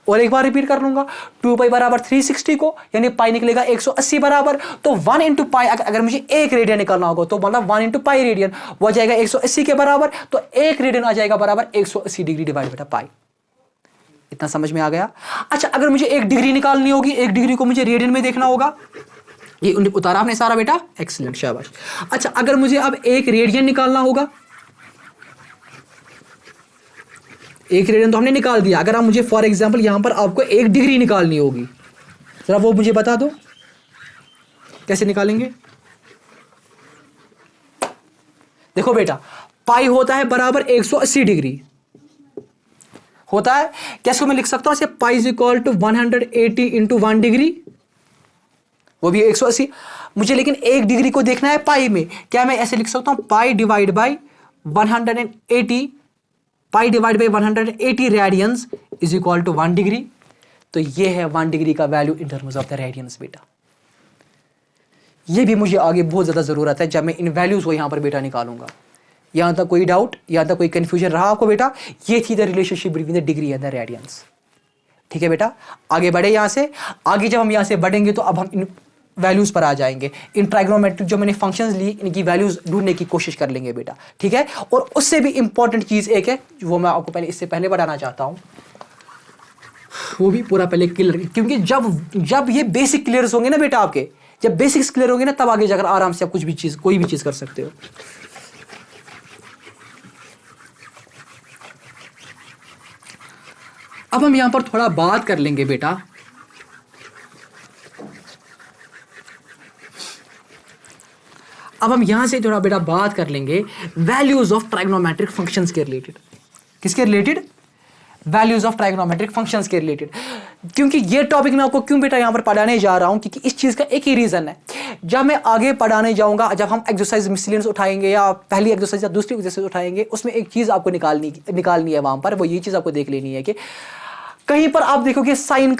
और एक बार रिपीट कर लूंगा, 2 पाई बराबर 360 को, यानी पाई निकलेगा 180 बराबर, तो 1 इंटू पाई, अगर मुझे एक रेडियन निकालना होगा तो मतलब 1 इंटू पाई रेडियन, वो जाएगा 180 के बराबर, तो एक रेडियन आ जाएगा बराबर 180 डिग्री डिवाइड बाय पाई। इतना समझ में आ गया। अच्छा अगर मुझे एक डिग्री निकालनी होगी, एक डिग्री को मुझे रेडियन में देखना होगा, ये उतारा आपने सारा बेटा, एक्सीलेंट, शाबाश। अच्छा अगर मुझे अब एक रेडियन निकालना होगा, एक रेडियन तो हमने निकाल दिया, अगर आप मुझे फॉर एग्जांपल यहां पर आपको एक डिग्री निकालनी होगी, जरा वो मुझे बता दो कैसे निकालेंगे। देखो बेटा पाई होता है बराबर 180 डिग्री होता है, कैसे मैं लिख सकता हूं इसे, pi is equal to 180 into 1 degree, वो भी 180। मुझे लेकिन एक डिग्री को देखना है पाई में, क्या मैं ऐसे लिख सकता हूं, pi divide by 180, pi divide by 180 radians is equal to 1 degree. तो ये है 1 डिग्री का value in terms of the radians बेटा। ये भी मुझे आगे बहुत ज्यादा जरूरत है जब मैं इन वैल्यूज को यहां पर बेटा निकालूंगा। यहां तक कोई डाउट, यहां तक कोई कंफ्यूजन रहा आपको बेटा, ये थी the relationship between the degree and the radians. ठीक है बेटा, आगे बढ़े यहां से। आगे जब हम यहां से बढ़ेंगे तो अब हम इन वैल्यूज पर आ जाएंगे, इन ट्राइग्नोमेट्रिक जो मैंने फंक्शंस लिए इनकी वैल्यूज ढूंढने की कोशिश कर लेंगे बेटा। ठीक है, और उससे भी इंपॉर्टेंट चीज एक है वो मैं आपको इससे पहले बताना चाहता हूं, वो भी पूरा पहले क्लियर, क्योंकि जब ये बेसिक क्लियर होंगे ना बेटा आपके, जब बेसिक्स क्लियर होंगे ना, तब आगे जाकर आराम से आप कुछ भी चीज, कोई भी चीज कर सकते हो। अब हम यहां पर थोड़ा बात कर लेंगे बेटा, अब हम यहां से थोड़ा बेटा बात कर लेंगे वैल्यूज ऑफ ट्राइग्नोमेट्रिक फंक्शंस के रिलेटेड। किसके related, values of trigonometric functions के रिलेटेड। क्योंकि ये टॉपिक मैं आपको क्यों बेटा यहां पर पढ़ाने जा रहा हूं, क्योंकि इस चीज का एक ही रीजन है, जब मैं आगे पढ़ाने जाऊंगा, जब हम एक्सरसाइज मिसलेनियस उठाएंगे या पहली एक्सरसाइज या दूसरी एक्सरसाइज उठाएंगे, उसमें एक चीज आपको निकालनी है वहां पर, वो ये चीज आपको देख लेनी है कि कहीं पर आप देखोगे साइन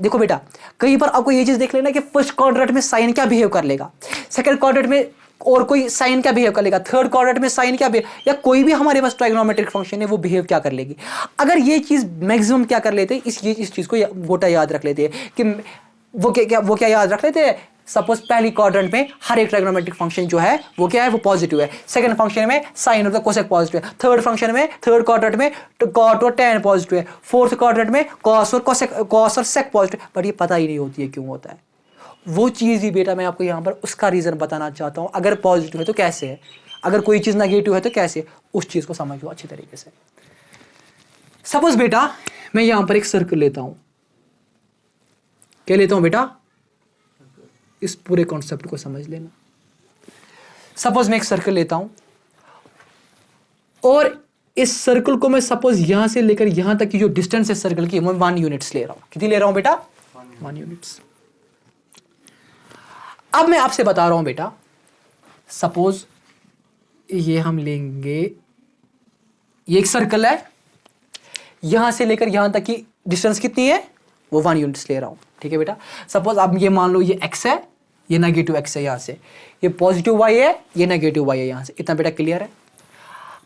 देखो बेटा, कहीं पर आपको ये चीज देख लेना कि फर्स्ट क्वाड्रेंट में साइन क्या बिहेव कर लेगा, सेकंड क्वाड्रेंट में और कोई साइन क्या बिहेव कर लेगा, थर्ड क्वाड्रेंट में साइन क्या बिहेव, या कोई भी हमारे पास ट्राइग्नोमेट्रिक फंक्शन है वो बिहेव क्या कर लेगी। अगर ये चीज मैक्सिमम क्या कर लेते हैं, इस चीज को गोटा याद रख लेते हैं कि वो क्या याद रख लेते हैं, सपोज पहली क्वाड्रेंट में हर एक ट्राइग्नोमेट्रिक फंक्शन जो है वो क्या है, वो पॉजिटिव है, सेकंड फंक्शन में साइन और कोसेक पॉजिटिव है, थर्ड फंक्शन में थर्ड क्वाड्रेंट में कॉट और टैन पॉजिटिव है, फोर्थ क्वाड्रेंट में कॉस और सेक पॉजिटिव। बट ये पता ही नहीं होती है क्यों होता है, वो चीज़ ही बेटा मैं आपको यहाँ पर उसका रीज़न बताना चाहता हूँ। अगर पॉजिटिव है तो कैसे है, अगर कोई चीज़ नेगेटिव है तो कैसे, उस चीज़ को समझो अच्छी तरीके से। सपोज बेटा मैं यहाँ पर एक सर्कल लेता हूँ, क्या लेता हूँ बेटा, इस पूरे कॉन्सेप्ट को समझ लेना। सपोज मैं एक सर्कल लेता हूँ और इस सर्कल को मैं सपोज यहां से लेकर यहां तक की जो डिस्टेंस है सर्कल की, मैं 1 यूनिट्स ले रहा हूं। कितनी ले रहा हूं बेटा, 1 यूनिट्स। अब मैं आपसे बता रहा हूं बेटा, सपोज ये हम लेंगे, ये एक सर्कल है, यहां से लेकर यहां तक की डिस्टेंस कितनी है, वो 1 यूनिट्स ले रहा हूं, ठीक है बेटा। सपोज आप ये मान लो ये x है, ये नेगेटिव x है, यहां से ये पॉजिटिव y है, ये नेगेटिव y है यहां से, इतना बेटा क्लियर है।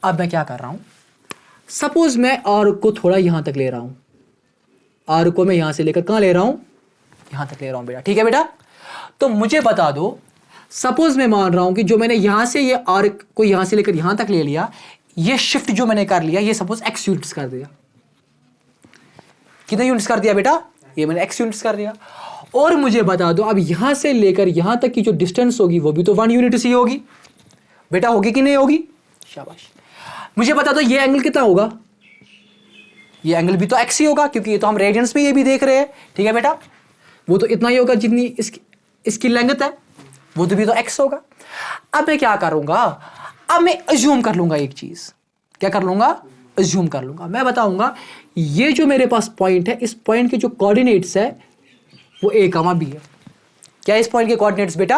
अब मैं क्या कर रहा हूं, सपोज मैं r को थोड़ा यहां तक ले रहा हूं, r को मैं यहां से लेकर कहां ले रहा हूं, यहां तक ले रहा हूं बेटा, ठीक है बेटा। तो मुझे बता दो, सपोज मैं मान रहा हूं कि जो मैंने यहां से ये r को यहां से लेकर यहां तक ले लिया, ये शिफ्ट जो मैंने कर लिया, ये सपोज x यूनिट्स कर दिया, कितने यूनिट्स कर दिया बेटा, ये मैंने x यूनिट्स कर दिया। और मुझे बता दो अब यहां से लेकर यहां तक की जो डिस्टेंस होगी वो भी तो 1 यूनिट ही होगी बेटा, होगी कि नहीं होगी, शाबाश। मुझे बता दो ये एंगल कितना होगा, ये एंगल भी तो x ही होगा, क्योंकि ये तो हम रेडियंस में ये भी देख रहे हैं, ठीक है बेटा। वो तो इतना ही होगा जितनी इसकी लेंथ है, वो तो भी तो x होगा। अब मैं क्या करूंगा, अब मैं अज्यूम कर लूंगा एक चीज, क्या कर लूंगा, अज्यूम कर लूंगा। मैं बताऊंगा ये जो मेरे पास पॉइंट है, इस पॉइंट के जो कोऑर्डिनेट्स है वो a, b है। क्या इस पॉइंट के कोऑर्डिनेट्स बेटा,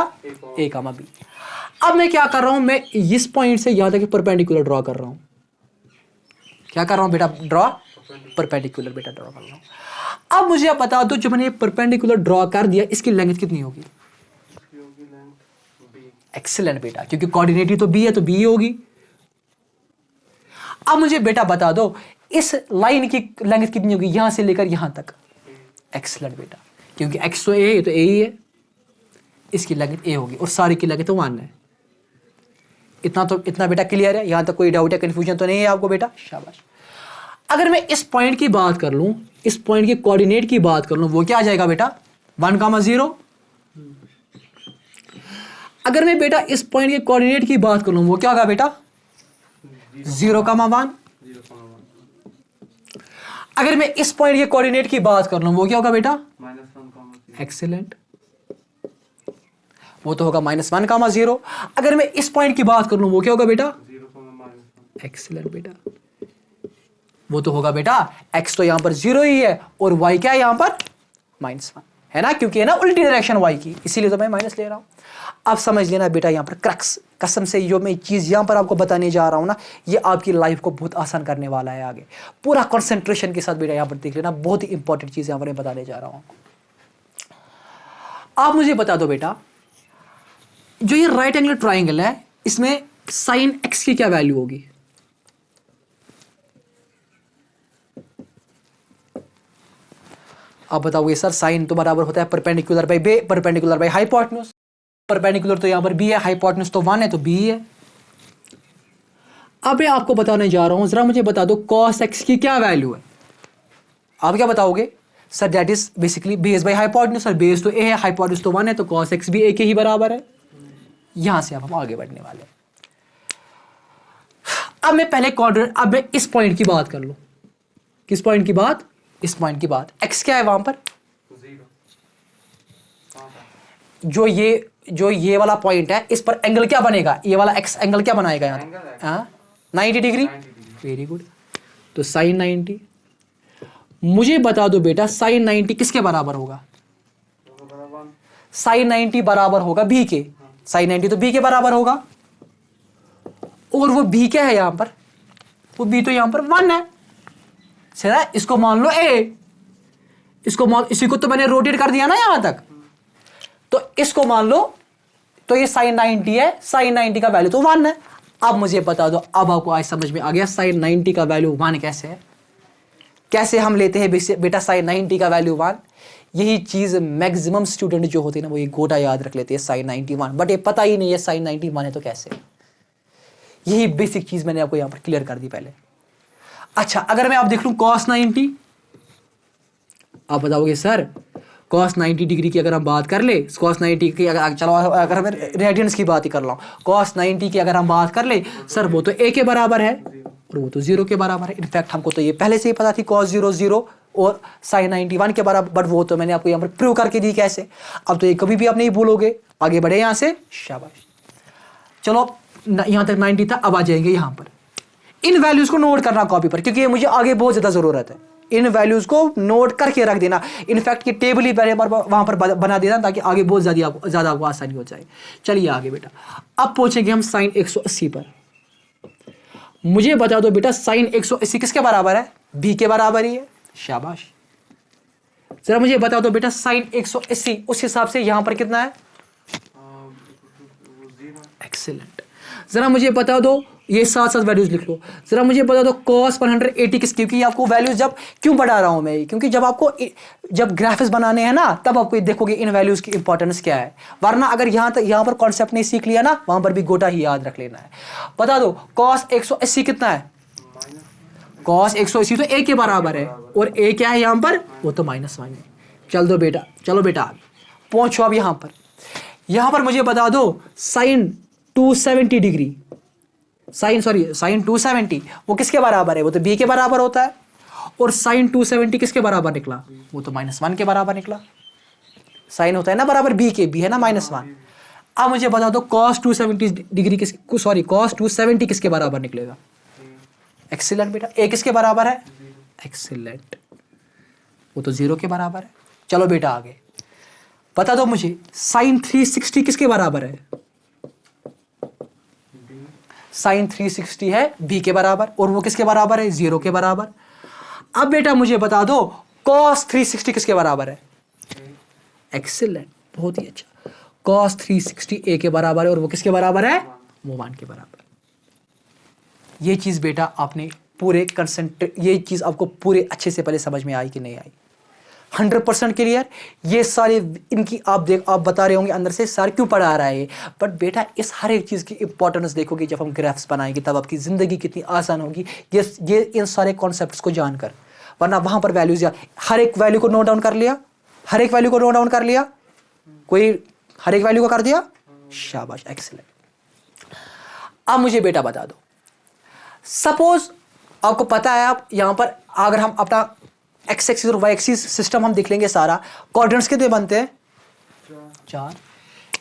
a, b। अब मैं क्या कर रहा हूं, मैं इस पॉइंट से यहां तक परपेंडिकुलर ड्रॉ कर रहा हूं, क्या कर रहा हूं बेटा, ड्रॉ परपेंडिकुलर बेटा ड्रॉ कर रहा हूं। अब मुझे आप बता दो, जो मैंने परपेंडिकुलर ड्रॉ कर दिया, इसकी लेंथ कितनी होगी, एक्सीलेंट बेटा, क्योंकि कोऑर्डिनेट ही तो b है, तो b होगी। अब मुझे बेटा बता दो इस लाइन की लेंथ कितनी होगी, यहां से लेकर यहां तक, एक्सीलेंट बेटा, क्योंकि x तो a है, तो a ही है, इसकी लेंथ a होगी, और सारी की लेंथ तो 1 है। इतना बेटा क्लियर है, यहां तक कोई डाउट या कंफ्यूजन तो नहीं है आपको बेटा, शाबाश। अगर मैं इस पॉइंट की बात कर लूं, इस पॉइंट के कोऑर्डिनेट की बात कर लूं, वो क्या आ जाएगा बेटा, 1,0। अगर मैं बेटा इस पॉइंट के कोऑर्डिनेट की बात कर लूं, वो क्या होगा बेटा, 0,1। अगर मैं इस पॉइंट के कोऑर्डिनेट की बात कर लूं, वो क्या होगा बेटा, एक्सीलेंट, वो तो होगा -1,0। अगर मैं इस पॉइंट की बात कर लूं, वो क्या होगा बेटा, एक्सीलेंट बेटा, वो तो होगा बेटा, x तो यहां पर 0 ही है, और y क्या है यहां पर, -1 है ना, क्योंकि है ना उल्टी डायरेक्शन y की, इसीलिए तो मैं माइनस ले रहा हूं। अब समझ लेना बेटा, यहां पर क्रक्स, कसम से जो मैं चीज यहां पर आपको बताने जा रहा हूं ना, ये आपकी लाइफ को बहुत आसान करने वाला है आगे। पूरा कंसंट्रेशन के साथ बेटा यहां पर देख लेना, बहुत ही इंपॉर्टेंट चीज यहां पर मैं बताने जा रहा हूं। आप मुझे बता दो बेटा, जो ये राइट एंगल ट्राइंगल है, इसमें साइन x की क्या वैल्यू होगी, आप बताओगे सर साइन तो बराबर होता है परपेंडिकुलर बाय हाइपोटेन्यूज, परपेंडिकुलर तो यहां पर b है, हाइपोटेन्यूज तो 1 है, तो b है। अब मैं आपको बताने जा रहा हूं, जरा मुझे बता दो cos x की क्या वैल्यू है। आप क्या बताओगे sir, that is basically base by hypotenuse, sir base तो a है, हाइपोटेन्यूज तो 1 है, तो cos x भी a के ही बराबर है। यहां से अब हम आगे बढ़ने वाले हैं। अब मैं पहले क्वाड्रेंट, अब मैं इस पॉइंट की बात कर लूं, किस पॉइंट की बात, इस पॉइंट की बात। x क्या है वहां पर, 0। जो ये वाला पॉइंट है, इस पर एंगल क्या बनेगा, ये वाला x एंगल क्या बनाएगा यहाँ, 90 डिग्री, वेरी गुड। तो साइन 90, मुझे बता दो बेटा साइन 90 किसके बराबर होगा, साइन 90 बराबर होगा b के, साइन 90 तो b के बराबर होगा, और वो b क्या है यहां पर, वो b तो यहां पर 1 है, सही, इसको मान लो a, इसी को तो मैंने रोटेट कर दिया ना यहां तक, तो इसको मान लो, तो ये साइन 90 है, साइन 90 का वैल्यू तो 1 है। अब मुझे बता दो, अब आपको आज समझ में आ गया साइन 90 का वैल्यू 1 कैसे है, कैसे हम लेते हैं बेटा साइन 90 का वैल्यू 1। यही चीज मैक्सिमम स्टूडेंट जो होते हैं ना, वो ये गोटा याद रख लेते हैं साइन 91, बट ये पता ही नहीं है साइन 91 है तो कैसे। यही बेसिक चीज मैंने आपको यहां पर क्लियर कर दी पहले। अच्छा, अगर मैं आप देख लूं cos 90, आप बताओगे सर cos 90 डिग्री की अगर हम बात कर ले, cos 90 की अगर चलो अगर मैं रेडियंस की बात ही कर रहा हूं, cos 90 की अगर हम बात कर ले सर, वो तो a के बराबर है और वो तो 0 के बराबर है। इनफैक्ट हमको तो ये पहले से ही पता थी cos 0 0 और sin 91 के बराबर, बट वो तो मैंने आपको यहाँ पर प्रूव करके दी कैसे। अब तो ये कभी भी आप नहीं भूलोगे। आगे बढ़े यहाँ से, शाबाश। चलो यहाँ तक 90 था, अब आ जाएंगे यहाँ पर। इन वैल्यूज को नोट करना कॉपी पर, क्योंकि ये मुझे आगे बहुत ज्यादा जरूरत है। इन वैल्यूज को नोट करके रख देना, इनफैक्ट ये टेबल ही वहां पर बना देना ताकि आगे बहुत ज़्यादा आपको आसानी हो जाए। चलिए आगे बेटा, अब पहुंचेंगे हम साइन 180 पर। मुझे बता दो बेटा साइन 180 किसके बराबर है? बी के बराबर ही है। शाबाश। जरा मुझे बता दो बेटा साइन 180 उस हिसाब से यहां पर कितना है? एक्सीलेंट। जरा मुझे बता दो, ये साथ साथ वैल्यूज लिख लो। जरा मुझे बता दो cos 180 किसकी? क्योंकि आपको वैल्यूज जब क्यों बढ़ा रहा हूं मैं, क्योंकि जब ग्राफ्स बनाने हैं ना तब आपको देखोगे इन वैल्यूज की इंपॉर्टेंस क्या है, वरना अगर यहां पर कॉन्सेप्ट नहीं सीख लिया ना वहां पर भी गोटा ही याद रख लेना है। बता दो cos 180 कितना है? cos 180 तो a के बराबर है और a क्या है यहां पर? वो तो -1 है। चलो बेटा आगे पहुंचो। अब यहां पर मुझे बता दो साइन 270 डिग्री, साइन 270 वो किसके बराबर है? वो तो b के बराबर होता है। और साइन 270 किसके बराबर निकला? वो तो -1 के बराबर निकला। साइन होता है ना बराबर b के, b है ना -1। अब मुझे बता दो cos 270 डिग्री cos 270 किसके बराबर निकलेगा? एक्सीलेंट बेटा। a किसके बराबर है? एक्सीलेंट, वो तो 0 के बराबर है। चलो बेटा आगे बता दो मुझे साइन 360 किसके बराबर है? साइन 360 है b के बराबर और वो किसके बराबर है? 0 के बराबर। अब बेटा मुझे बता दो cos 360 किसके बराबर है? एक्सीलेंट, बहुत ही अच्छा। cos 360 a के बराबर है और वो किसके बराबर है? वो 1 के बराबर। ये चीज बेटा आपने पूरे ये चीज आपको पूरे अच्छे से पहले समझ में आई कि नहीं आई? 100% क्लियर। ये सारे इनकी आप बता रहे होंगे अंदर से सर क्यों पढ़ा रहा है, बट बेटा इस हर एक चीज़ की इंपॉर्टेंस देखोगे जब हम ग्राफ्स बनाएंगे तब आपकी ज़िंदगी कितनी आसान होगी ये इन सारे कॉन्सेप्ट्स को जानकर। वरना वहाँ पर वैल्यूज हर एक वैल्यू को नोट डाउन कर लिया, कोई हर एक वैल्यू को कर दिया? शाबाश, एक्सीलेंट। अब मुझे बेटा बता दो, सपोज आपको पता है आप यहाँ पर अगर हम अपना एक्स एक्सिस और वाई एक्सिस सिस्टम हम देख लेंगे सारा, क्वाड्रेंट्स कितने बनते हैं? 4।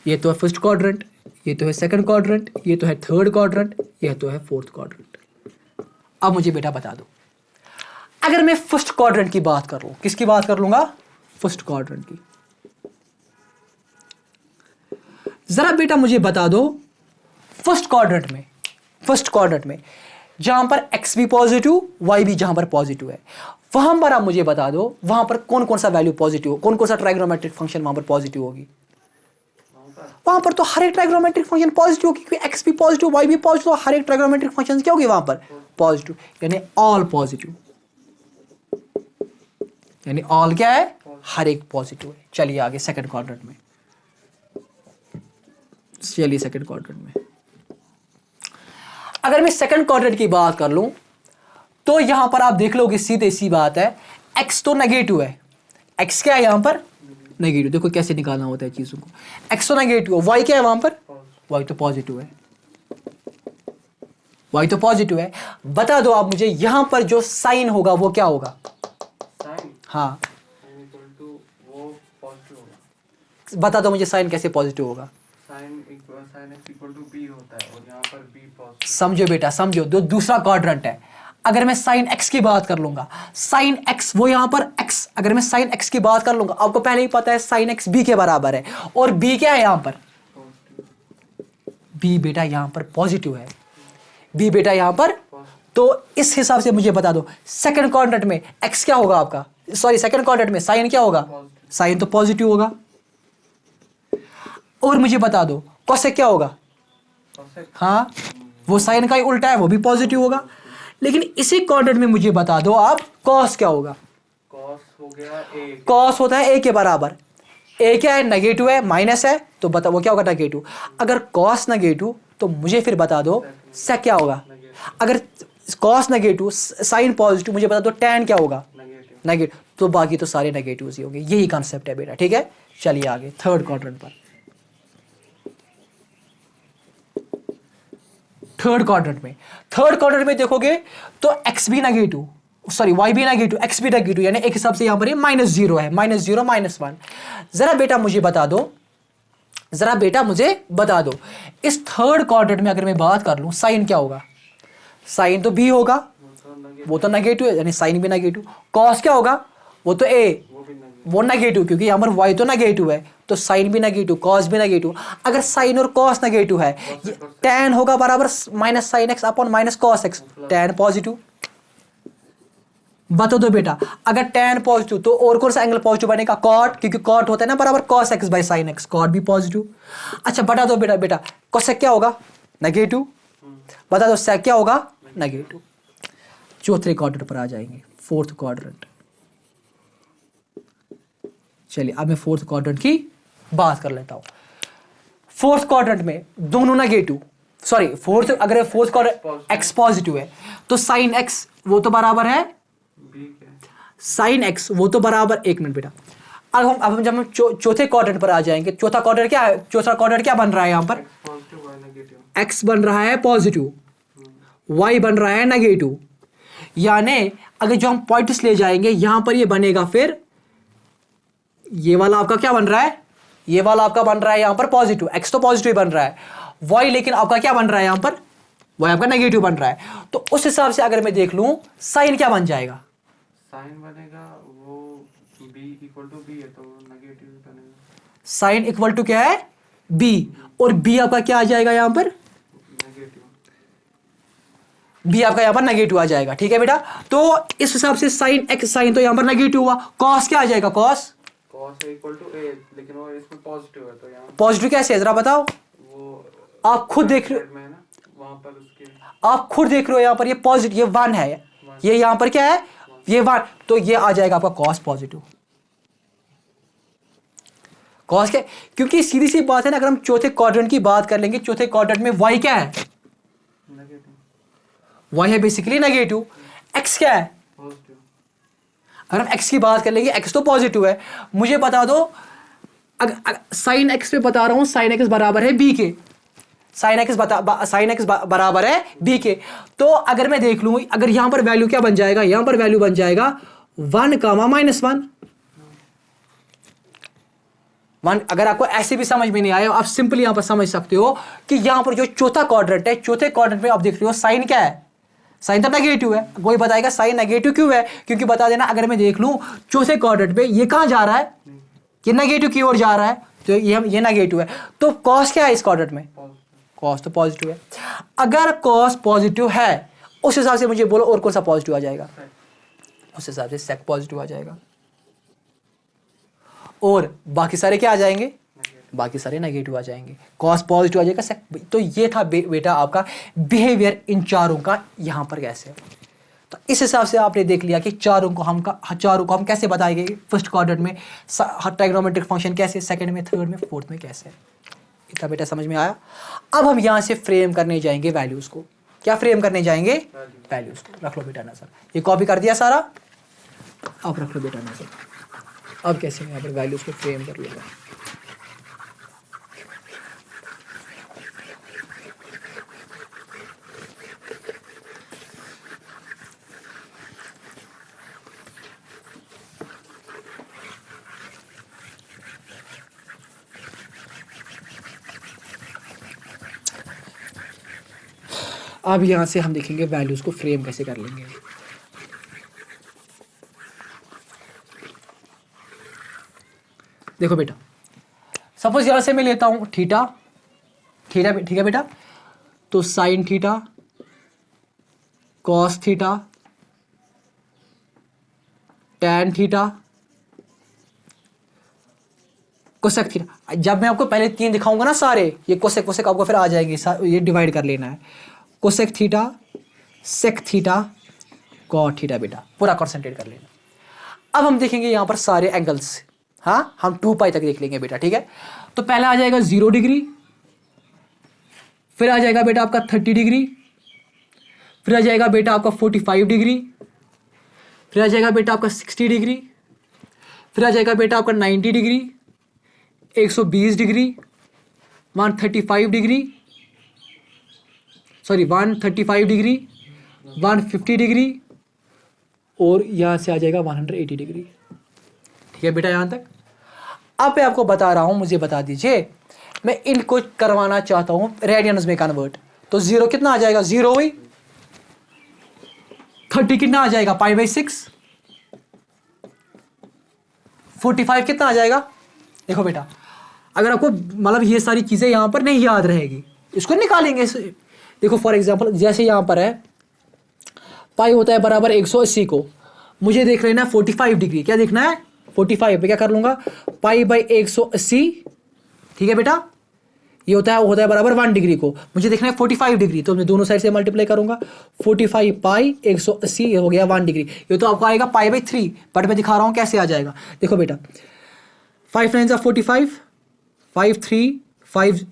ये तो है फर्स्ट क्वाड्रेंट, ये तो है सेकंड क्वाड्रेंट, ये तो है थर्ड क्वाड्रेंट, ये तो है फोर्थ क्वाड्रेंट। अब मुझे बेटा बता दो, अगर मैं फर्स्ट क्वाड्रेंट की बात कर लूं, किसकी बात कर लूंगा? फर्स्ट क्वाड्रेंट की। जरा बेटा मुझे बता दो फर्स्ट क्वाड्रेंट में जहां पर x भी पॉजिटिव y भी जहां पर पॉजिटिव है, वहां पर आप मुझे बता दो वहां पर कौन कौन सा वैल्यू पॉजिटिव, कौन कौन सा ट्राइगोनोमेट्रिक फंक्शन वहां पर पॉजिटिव होगी? वहां पर तो हर एक ट्राइगोनोमेट्रिक फंक्शन पॉजिटिव होगी, क्योंकि x भी पॉजिटिव y भी पॉजिटिव, हर एक ट्राइगोनोमेट्रिक फंक्शन क्या होगी वहां पर? पॉजिटिव, यानी ऑल पॉजिटिव, यानी ऑल क्या है? हर एक पॉजिटिव है। चलिए आगे सेकंड क्वाड्रेंट में, अगर मैं सेकंड क्वाड्रेंट की बात कर लूं तो यहां पर आप देख लोगे सीधे सी बात है, x तो नेगेटिव है, x क्या है यहां पर? नेगेटिव। देखो कैसे निकालना होता है चीजों को, x तो नेगेटिव है, y क्या है वहां पर? y तो पॉजिटिव है, बता दो आप मुझे यहां पर जो साइन होगा वो क्या होगा? हाँ बता दो मुझे साइन कैसे पॉजिटिव होगा? b होता है और यहाँ पर b पॉजिटिव। समझो बेटा, समझो, दूसरा क्वाड्रेंट है। अगर मैं साइन x की बात कर लूंगा, साइन x वो यहां पर x, अगर मैं साइन x की बात कर लूंगा, आपको पहले ही पता है साइन x b के बराबर है, और b क्या है यहां पर? b बेटा यहां पर पॉजिटिव है, तो इस हिसाब से मुझे बता दो सेकंड क्वाड्रेंट में x क्या होगा आपका? सेकंड क्वाड्रेंट में साइन क्या होगा? साइन तो पॉजिटिव होगा। और मुझे बता दो कोसेक क्या होगा? हाँ, वो साइन का ही उल्टा है, वो भी पॉजिटिव होगा। लेकिन इसी क्वाड्रेंट में मुझे बता दो आप कॉस क्या होगा? कॉस होता है a के बराबर। a क्या है? नेगेटिव है, माइनस है, तो बता वो क्या होगा? नेगेटिव। अगर कॉस नेगेटिव तो मुझे फिर बता दो सेक क्या होगा? अगर कॉस नेगेटिव साइन पॉजिटिव, मुझे बता दो टैन क्या होगा? नेगेटिव। तो बाकी तो सारे नेगेटिव ही होंगे। यही कॉन्सेप्ट है बेटा, ठीक है। चलिए आगे थर्ड क्वाड्रेंट पर। थर्ड क्वाड्रेंट में देखोगे तो x भी नेगेटिव, y भी नेगेटिव, x भी नेगेटिव, यानी एक हिसाब से यहां पर ये -0 है, -0 -1। जरा बेटा मुझे बता दो इस थर्ड क्वाड्रेंट में अगर मैं बात कर लूं साइन क्या होगा? साइन तो b होगा, वो तो नेगेटिव है, यानी साइन भी नेगेटिव। कॉस क्या होगा, वो तो ए, वो भी नहीं। वो नेगेटिव, क्योंकि यहाँ पर वाई तो नेगेटिव है, तो साइन भी नेगेटिव, कॉस भी नेगेटिव। अगर साइन और कॉस नेगेटिव है, tan होगा बराबर minus sine x upon minus cos x, tan positive. बता दो बेटा, अगर tan पॉजिटिव तो और कौन सा एंगल पॉजिटिव बनेगा, कॉट, क्योंकि कॉट होता है ना बराबर cos x by sine X, cot भी पॉजिटिव। अच्छा बता दो बेटा, बेटा cosec क्या होगा, नेगेटिव। बता दो sec क्या होगा, नेगेटिव। चौथे क्वाड्रेंट पर आ जाएंगे, फोर्थ क्वाड्रेंट। चलिए अब मैं फोर्थ क्वाड्रेंट की बात कर लेता हूं। फोर्थ क्वाड्रेंट में दोनों नेगेटिव, सॉरी फोर्थ, अगर फोर्थ क्वाड्रेंट x पॉजिटिव है तो साइन x वो तो बराबर है, बी क्या है? साइन x वो तो बराबर, एक मिनट बेटा, अब हम जब हम चौथे क्वाड्रेंट पर आ जाएंगे, चौथा क्वाड्रेंट क्या है, चौथा क्वाड्रेंट क्या बन रहा है यहाँ पर, पॉजिटिव वाई नेगेटिव। x बन रहा है पॉजिटिव, y बन रहा है नेगेटिव। यानी अगर जो हम पॉइंट्स ले जाएंगे यहां पर ये बनेगा, फिर ये वाला आपका क्या बन रहा है, ये वाला आपका बन रहा है यहां पर पॉजिटिव, x तो पॉजिटिव बन रहा है, y लेकिन आपका क्या बन रहा है यहां पर, y आपका नेगेटिव बन रहा है। तो उस हिसाब से अगर मैं देख लूं, साइन क्या बन जाएगा, साइन बनेगा वो बी इक्वल टू बी है तो नेगेटिव बनेगा। साइन इक्वल टू क्या है, b, और b आपका क्या आ जाएगा यहां पर, नेगेटिव। b आपका यहां पर नेगेटिव आ जाएगा। ठीक है बेटा, तो इस हिसाब से साइन x, साइन तो यहां पर नेगेटिव हुआ, cos क्या आ जाएगा, cos cos इक्वल टू ए, लेकिन वो इसमें पॉजिटिव है तो यहाँ पॉजिटिव कैसे है जरा बताओ, वो आप खुद देख रहे हो, साइड में है ना, वहाँ पर उसके आप खुद देख रहे हो यहाँ पर ये पॉजिटिव, ये वन है, ये यहाँ पर क्या है, ये वन, तो ये आ जाएगा आपका कॉस पॉजिटिव। कॉस क्या, क्योंकि सीधी सी बात है ना, अगर हम चौथे क्वाड्रेंट की बात कर लेंगे, चौथे क्वाड्रेंट में y क्या है, नेगेटिव। y है बेसिकली नेगेटिव, x क्या है, पॉजिटिव। अगर हम x की बात कर लेंगे, x तो पॉजिटिव है। मुझे बता दो, अगर साइन x पे बता रहा हूं, साइन x बराबर है b के, साइन एक्स बराबर है b के। तो अगर मैं देख लूं, अगर यहां पर वैल्यू क्या बन जाएगा, यहां पर वैल्यू बन जाएगा 1 कामा माइनस 1। अगर आपको ऐसे भी समझ में नहीं आया, आप सिंपल यहां पर समझ सकते हो कि यहां पर जो चौथा क्वाड्रेंट है, चौथे क्वाड्रेंट में आप देख रहे हो साइन क्या है, साइन तो नेगेटिव है। कोई बताएगा साइन नेगेटिव क्यों है, क्योंकि बता देना, अगर मैं देख लूं चौथे क्वाड्रेंट में ये कहां जा रहा है, ये नेगेटिव की ओर जा रहा है, तो ये नेगेटिव है। तो कॉस क्या है इस क्वाड्रेंट में, कॉस तो पॉजिटिव है। अगर कॉस पॉजिटिव है, उस हिसाब से मुझे बोलो और कौन सा पॉजिटिव आ जाएगा, उस हिसाब से सेक पॉजिटिव आ जाएगा, और बाकी सारे क्या आ जाएंगे, बाकी सारे नेगेटिव आ जाएंगे। कॉस पॉजिटिव आ जाएगा, सेक। तो ये था बेटा आपका बिहेवियर इन चारों का, यहां पर कैसे। तो इस हिसाब से आपने देख लिया कि चारों को हम कैसे बताएंगे, फर्स्ट क्वाड्रेंट में ट्राइगोनोमेट्रिक फंक्शन कैसे, सेकंड में, थर्ड में, फोर्थ में कैसे। इतना बेटा समझ में आया। अब हम यहां से फ्रेम करने जाएंगे वैल्यूज को। क्या फ्रेम करने जाएंगे, वैल्यूज को। रख लो बेटा नजर, ये कॉपी कर दिया सारा, अब रख लो बेटा नजर। अब कैसे यहाँ पर वैल्यूज को फ्रेम कर लूँगा। अब यहां से हम देखेंगे वैल्यूज को फ्रेम कैसे कर लेंगे। देखो बेटा, सपोज यहां से मैं लेता हूं थीटा, ठीक है बेटा, तो sine theta, cos theta, tan theta, cosec theta. जब मैं आपको पहले तीन दिखाऊंगा ना सारे, ये कोसेक आपको फिर आ जाएंगे, ये डिवाइड कर लेना है। Cosec theta, sec theta, cot theta बेटा, पूरा कॉन्सेंट्रेट कर लेना। अब हम देखेंगे यहां पर सारे एंगल्स, हाँ हम 2 पाई तक देख लेंगे बेटा, ठीक है। तो पहला आ जाएगा 0 डिग्री, फिर आ जाएगा बेटा आपका 30 डिग्री, फिर आ जाएगा बेटा आपका 45 डिग्री, फिर आ जाएगा बेटा आपका 60 डिग्री, फिर आ जाएगा बेटा आपका 90 degree, 120 degree, 135 degree, sorry 135 degree, 150 degree, और यहां से आ जाएगा 180 डिग्री। ठीक है बेटा यहां तक। अब मैं आपको बता रहा हूं, मुझे बता दीजिए, मैं इनको करवाना चाहता हूं रेडियंस में कन्वर्ट, तो 0 कितना आ जाएगा, 0 हुई, 30 कितना आ जाएगा, पाई बाई 6। 45 कितना आ जाएगा। देखो बेटा, अगर आपको मतलब ये सारी चीजें यहां पर नहीं याद रहेगी, इसको निकालेंगे। देखो फॉर एग्जांपल जैसे यहां पर है पाई होता है बराबर 180 को, मुझे देख लेना 45 डिग्री। क्या देखना है, 45 पे क्या कर लूंगा, पाई बाई 180, ठीक है बेटा। ये होता है बराबर 1 डिग्री को, मुझे देखना है 45 डिग्री, तो मैं दोनों साइड से मल्टीप्लाई करूंगा। 45 पाई 180 ये हो गया 1 डिग्री। ये तो आपको आएगा पाई बाई 3, बट मैं दिखा रहा हूं कैसे आ जाएगा। देखो बेटा 5 9 45, 5 3 5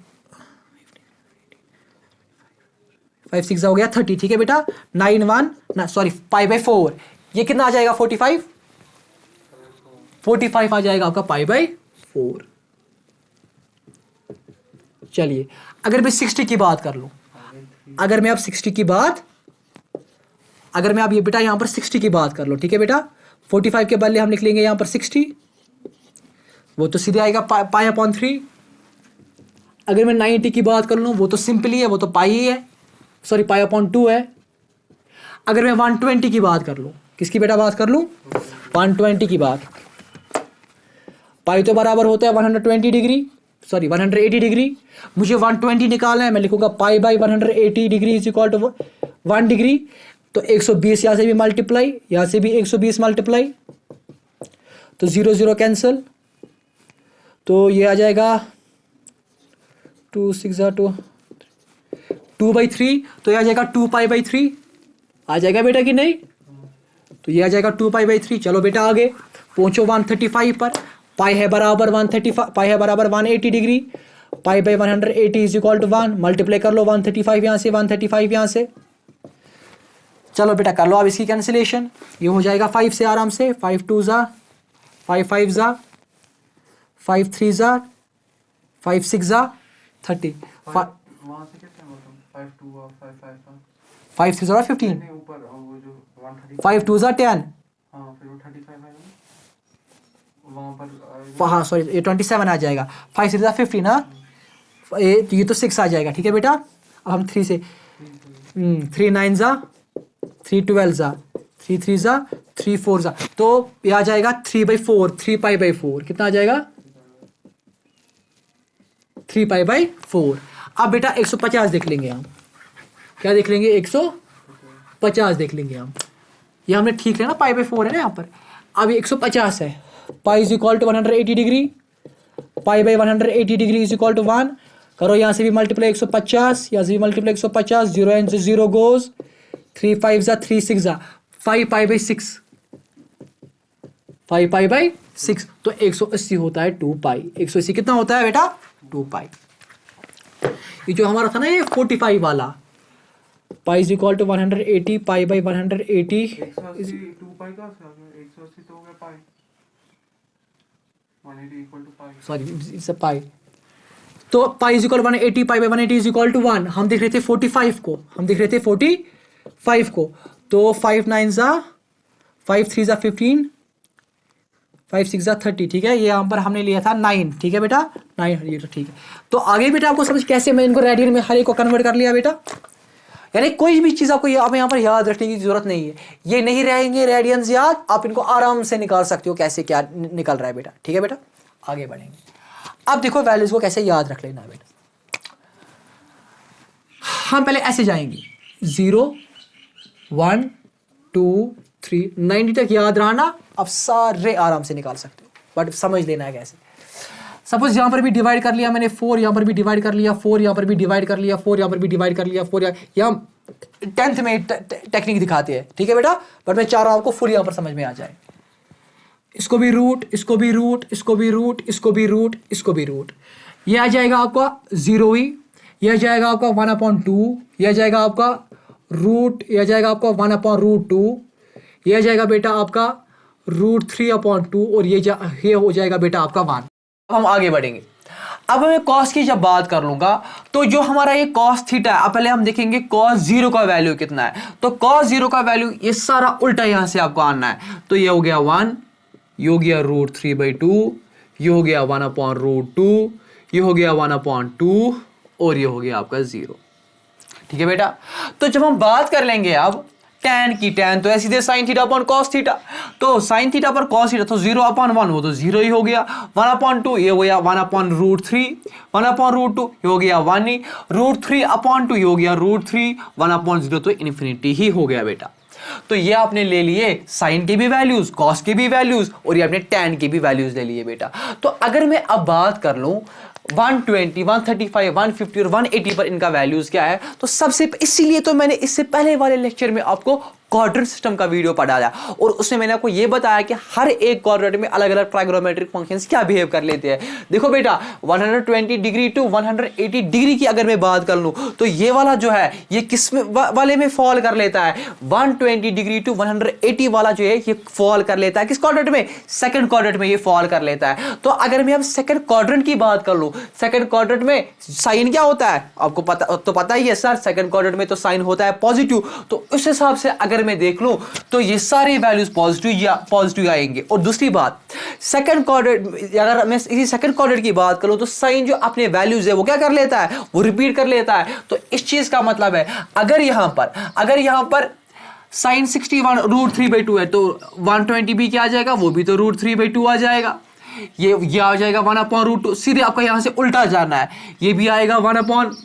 5 6 हो गया 30, ठीक है बेटा। 9 1 ना सॉरी पाई बाई 4, ये कितना आ जाएगा 45 आ जाएगा आपका पाई बाई 4। चलिए अगर मैं 60 की बात कर लूं, अगर मैं अब 60 की बात, अगर मैं अब ये बेटा यहां पर 60 की बात कर लो, ठीक है बेटा। 45 के बदले हम लिख लेंगे यहां पर 60, वो तो सीधे आएगा पाई अपॉन 3। अगर मैं 90 की बात कर लूं, वो तो सिंपली है, वो तो पाई ही है, सॉरी पाई अपॉन 2 है। अगर मैं 120 की बात कर लूं, किसकी बेटा बात कर लूं, 120 की बात, पाई तो बराबर होता है 120 डिग्री, सॉरी 180 डिग्री। मुझे 120 निकालना है, मैं लिखूंगा pi by 180 degree is equal to 1 degree. तो 120 यहां से भी मल्टीप्लाई, यहां से भी 120 मल्टीप्लाई, तो 0 0 कैंसिल, तो ये आ जाएगा 2 6 2 बाई 3, तो ये आ जाएगा 2 पाई बाई 3 आ जाएगा बेटा कि नहीं, तो ये आ जाएगा 2 पाई बाई 3। चलो बेटा आगे पहुंचो 135 पर, पाई है बराबर 135, पाई है बराबर 180 degree, pi by 180 is equal to 1, multiply कर लो 135 यहां से, 135 यहां से। चलो बेटा कर लो अब इसकी कैंसिलेशन, ये हो जाएगा 5 से आराम से, 5 2 जा 5 5 जा 5 3 जा 5 6 जा 30, वहां से कितना बोलता हूं, 5 2 और 5 5 का 5 6 जा 15, नहीं ऊपर वो जो 130, 5 2 जा 10, हां फिर वो 35 आएगा वहां पर हाँ सॉरी ये 27 आ जाएगा, 5 6 जा 15 ना, ये तो 6 आ जाएगा, ठीक है बेटा। अब हम 3 से 3 9 जा 3 12 जा 3 3 जा 3 4 जा, तो ये आ जाएगा 3 बाई 4, 3 पाई बाई 4 कितना आ जाएगा 3 पाई बाई 4। अब बेटा 150 देख लेंगे हम, क्या देख लेंगे 150 देख लेंगे हम, ये हमने ठीक लेना पाई बाई 4 है ना यहाँ पर। अब ये 150 है, pi is equal to 180 degree, pi by 180 degree is equal to 1, करो यहाँ से भी मल्टीप्लाई 150, यहाँ से भी मल्टीप्लाई 150, 0 एंड 0 गोज, 3 5 जा 3 6 जा 5 पाई बाई 6, 5 पाई बाई 6, तो 180 होता है 2 पाई। 180 कितना होता है बेटा 2 पाई। ये जो हमारा था ना ये 45 वाला, pi is equal to 180, pi by 180 180 2 pi का 180 तो हो गया pi, 180 equal to pi, sorry it's a pi, तो pi is equal 180, pi by 180 is equal to 1। हम देख रहे थे 45 को, हम देख रहे थे 45 को, तो 5 9 जा 5 3 जा 15, 5 6 जा 30, ठीक है। ये यहाँ पर हमने लिया था 9, ठीक है बेटा 9, ये तो ठीक है। तो आगे बेटा आपको समझ कैसे मैं इनको रेडियन में हर एक को कन्वर्ट कर लिया बेटा, यानी कोई भी चीज़ आपको यहाँ पर याद रखने की जरूरत नहीं है, ये नहीं रहेंगे रेडियंस याद, आप इनको आराम से निकाल सकते हो कैसे क्या निकल रहा है बेटा, ठीक है बेटा। आगे बढ़ेंगे, अब देखो वैल्यूज को कैसे याद रख लेना है बेटा। हम पहले ऐसे जाएंगे 0 1 2 3 90 तक याद रहा ना, अब सारे आराम से निकाल सकते हो, बट समझ लेना है कैसे। सपोज यहाँ पर भी डिवाइड कर लिया मैंने 4, यहाँ पर भी डिवाइड कर लिया 4, यहाँ पर भी डिवाइड कर लिया 4, यहाँ पर भी डिवाइड कर लिया 4, यहाँ 10th में टेक्निक दिखाते हैं, ठीक है बेटा, बट मैं चाह रहा हूँ आपको फुल यहाँ पर समझ में आ जाए। इसको भी रूट, इसको भी रूट, इसको भी रूट, इसको भी रूट, इसको भी रूट, ये आ जाएगा आपका 0 ही, यह जाएगा आपका 1/2, यह जाएगा आपका रूट, यह जाएगा आपका 1/√2, यह जाएगा बेटा आपका √3/2, और ये हो जाएगा बेटा आपका 1। अब हम आगे बढ़ेंगे, अब मैं कॉस की जब बात कर लूंगा, तो जो हमारा ये कॉस थीटा है, अब पहले हम देखेंगे कॉस 0 का वैल्यू कितना है। तो कॉस 0 का वैल्यू ये सारा उल्टा यहां से आपको आना है, तो ये हो गया 1, ये हो गया √3/2, ये हो गया 1/√2, ये हो गया 1/2, और ये हो गया आपका 0, ठीक है बेटा। तो जब हम बात कर लेंगे अब tan की tan तो है सीधे sin theta upon cos theta, तो sin थीटा पर cos थीटा तो 0/1 वो तो 0 ही हो गया, 1/2 ये हो गया 1/√3, 1/√2 ये हो गया 1 ही, √3/2 ये हो गया √3, 1/0 तो इन्फिनिटी ही हो गया बेटा। तो ये आपने ले लिए साइन के भी वैल्यूज, कॉस के भी वैल्यूज और ये आपने टैन के भी वैल्यूज ले लिए बेटा। तो अगर मैं अब बात कर लूं 120, 135, 150 और 180 पर इनका वैल्यूज क्या है, तो सबसे इसीलिए तो मैंने इससे पहले वाले लेक्चर में आपको क्वाड्रेंट सिस्टम का वीडियो पढ़ाया और उसमें मैंने आपको यह बताया कि हर एक क्वाड्रेंट में अलग अलग ट्राइगोनोमेट्रिक फंक्शंस क्या बिहेव कर लेते हैं। देखो बेटा 120 डिग्री टू 180 डिग्री की अगर मैं बात कर लूं तो ये वाला जो है ये किस में वाले में फॉल कर लेता है, 120 डिग्री टू 180 वाला जो है ये फॉल कर लेता है किस क्वाड्रेंट में, सेकंड क्वाड्रेंट में ये फॉल कर लेता है। तो अगर मैं अब सेकंड क्वाड्रेंट की बात कर लूं, सेकंड क्वाड्रेंट में साइन क्या होता है आपको पता ही है सर, सेकंड क्वाड्रेंट में तो साइन होता है पॉजिटिव, तो उस हिसाब से अगर मैं देख लूं तो ये सारे वैल्यूज पॉजिटिव आएंगे। और दूसरी बात सेकंड क्वाड्रेंट, अगर मैं इसी सेकंड क्वाड्रेंट की बात करूं तो साइन जो अपने वैल्यूज है वो क्या कर लेता है, वो रिपीट कर लेता है। तो इस चीज का मतलब है अगर यहां पर साइन 61 √3/2 है तो 120 भी क्या आ जाएगा, वो भी तो √3/2 आ जाएगा, ये आ जाएगा 1/√2, सीधे आपका यहां से उल्टा जाना है, ये भी आएगा 1/2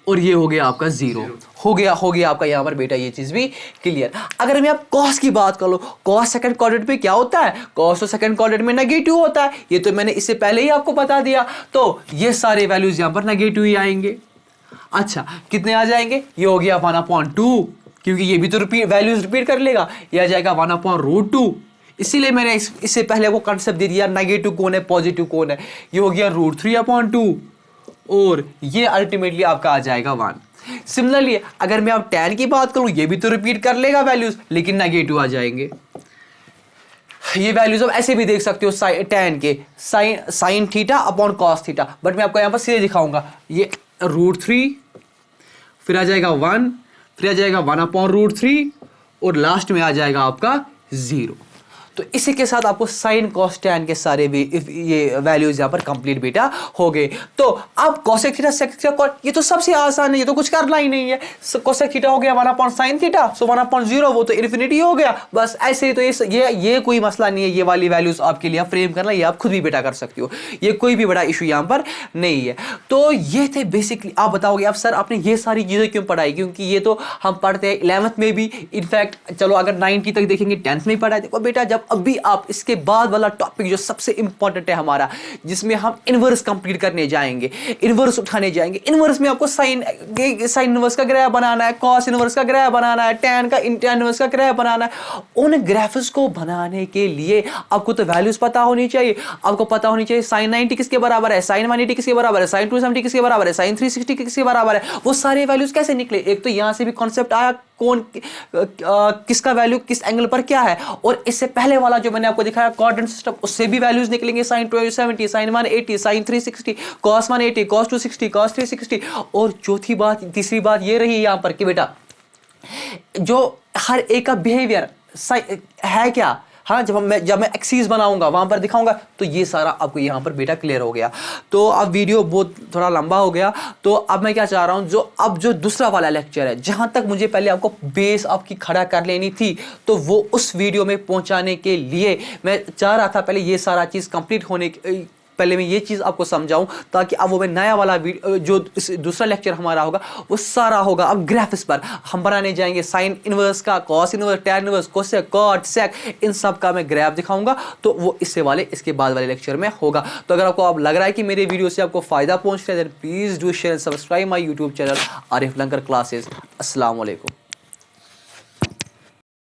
और ये हो गया आपका 0 हो गया आपका यहाँ पर बेटा ये चीज भी क्लियर। अगर मैं आप कॉस की बात कर लो, कॉस सेकंड क्वाड्रेंट में क्या होता है, कॉस तो सेकंड क्वाड्रेंट में नेगेटिव होता है, ये तो मैंने इससे पहले ही आपको बता दिया। तो ये सारे वैल्यूज यहाँ पर नेगेटिव ही आएंगे। अच्छा कितने आ जाएंगे, ये हो गया 1/2 क्योंकि ये भी तो वैल्यूज रिपीट कर लेगा, ये आ जाएगा 1/√2। इसीलिए मैंने इससे पहले वो कंसेप्ट दे दिया नेगेटिव कौन है पॉजिटिव कौन है, ये हो गया √3/2 और ये अल्टीमेटली आपका आ जाएगा 1। सिमिलरली अगर मैं अब tan की बात करूं ये भी तो रिपीट कर लेगा वैल्यूज लेकिन नेगेटिव आ जाएंगे। ये वैल्यूज अब ऐसे भी देख सकते हो tan के sine theta upon cos theta, but मैं आपको यहां पर सीधे दिखाऊंगा, ये √3 फिर आ जाएगा 1 फिर आ जाएगा 1/√3 और लास्ट में आ जाएगा आपका 0। तो इसी के साथ आपको साइन कॉस टैन के सारे भी ये वैल्यूज यहाँ पर कंप्लीट बेटा हो गए। तो अब कोसेक थीटा सेक थीटा ये तो सबसे आसान है, ये तो कुछ करना ही नहीं है। कोसेक थीटा हो गया 1/sin थीटा, सो 1/0 वो तो इन्फिनिटी हो गया, बस ऐसे ही। तो ये कोई मसला नहीं है, ये वाली वैल्यूज आपके लिए फ्रेम करना ये आप खुद भी बेटा कर सकते हो, ये कोई भी बड़ा इशू यहाँ पर नहीं है। तो ये थे बेसिकली। आप बताओगे अब सर आपने ये सारी चीजें क्यों पढ़ाई, क्योंकि ये तो हम पढ़ते हैं 11th में भी, इनफैक्ट चलो अगर 9th तक देखेंगे 10th में ही पढ़ाए। देखो बेटा जब अभी आप इसके बाद वाला टॉपिक जो सबसे इंपॉर्टेंट है हमारा, जिसमें हम इनवर्स कंप्लीट करने जाएंगे, इनवर्स उठाने जाएंगे। इनवर्स में आपको साइन इनवर्स का ग्राफ बनाना है, कॉस इनवर्स का ग्राफ बनाना है, टैन इनवर्स का ग्राफ बनाना है। उन ग्राफ्स को बनाने के लिए आपको तो वैल्यूज पता होनी चाहिए। आपको पता होनी चाहिए साइन 90 किसके बराबर है, साइन 180 किसके बराबर है, साइन 270 किसके बराबर है, साइन 360 किसके बराबर है। वो सारे वैल्यूज कैसे निकले, एक तो यहां से भी कॉन्सेप्ट आया कौन किसका वैल्यू किस एंगल पर क्या है, और इससे पहले वाला जो मैंने आपको दिखाया क्वाड्रेंट सिस्टम, उससे भी वैल्यूज निकलेंगे, sign 270, sign 180, sign 360, cos 180, cos 260, cos 360। और चौथी बात तीसरी बात ये रही यहां पर कि बेटा जो हर एक का बिहेवियर है क्या, हाँ जब मैं एक्सीस बनाऊंगा वहां पर दिखाऊंगा, तो ये सारा आपको यहाँ पर बेटा क्लियर हो गया। तो अब वीडियो बहुत थोड़ा लंबा हो गया, तो अब मैं क्या चाह रहा हूँ, जो दूसरा वाला लेक्चर है जहां तक मुझे पहले आपको बेस आपकी खड़ा कर लेनी थी, तो वो उस वीडियो में पहुंचाने के लिए मैं चाह रहा था पहले ये सारा चीज कंप्लीट होने पहले मैं ये चीज़ आपको समझाऊं, ताकि अब वो मैं नया वाला जो दूसरा लेक्चर हमारा होगा वो सारा होगा अब ग्राफ्स पर। हम बनाने जाएंगे साइन इनवर्स का, cos inverse, tan inverse, cosec, cot, sec, इन सब का मैं ग्राफ दिखाऊंगा। तो वो इसके बाद वाले लेक्चर में होगा। तो अगर आपको अब लग रहा है कि मेरे वीडियो से आपको फायदा पहुंच रहा है, then please do share and subscribe my YouTube channel Arif Langar classes. अस्सलाम वालेकुम।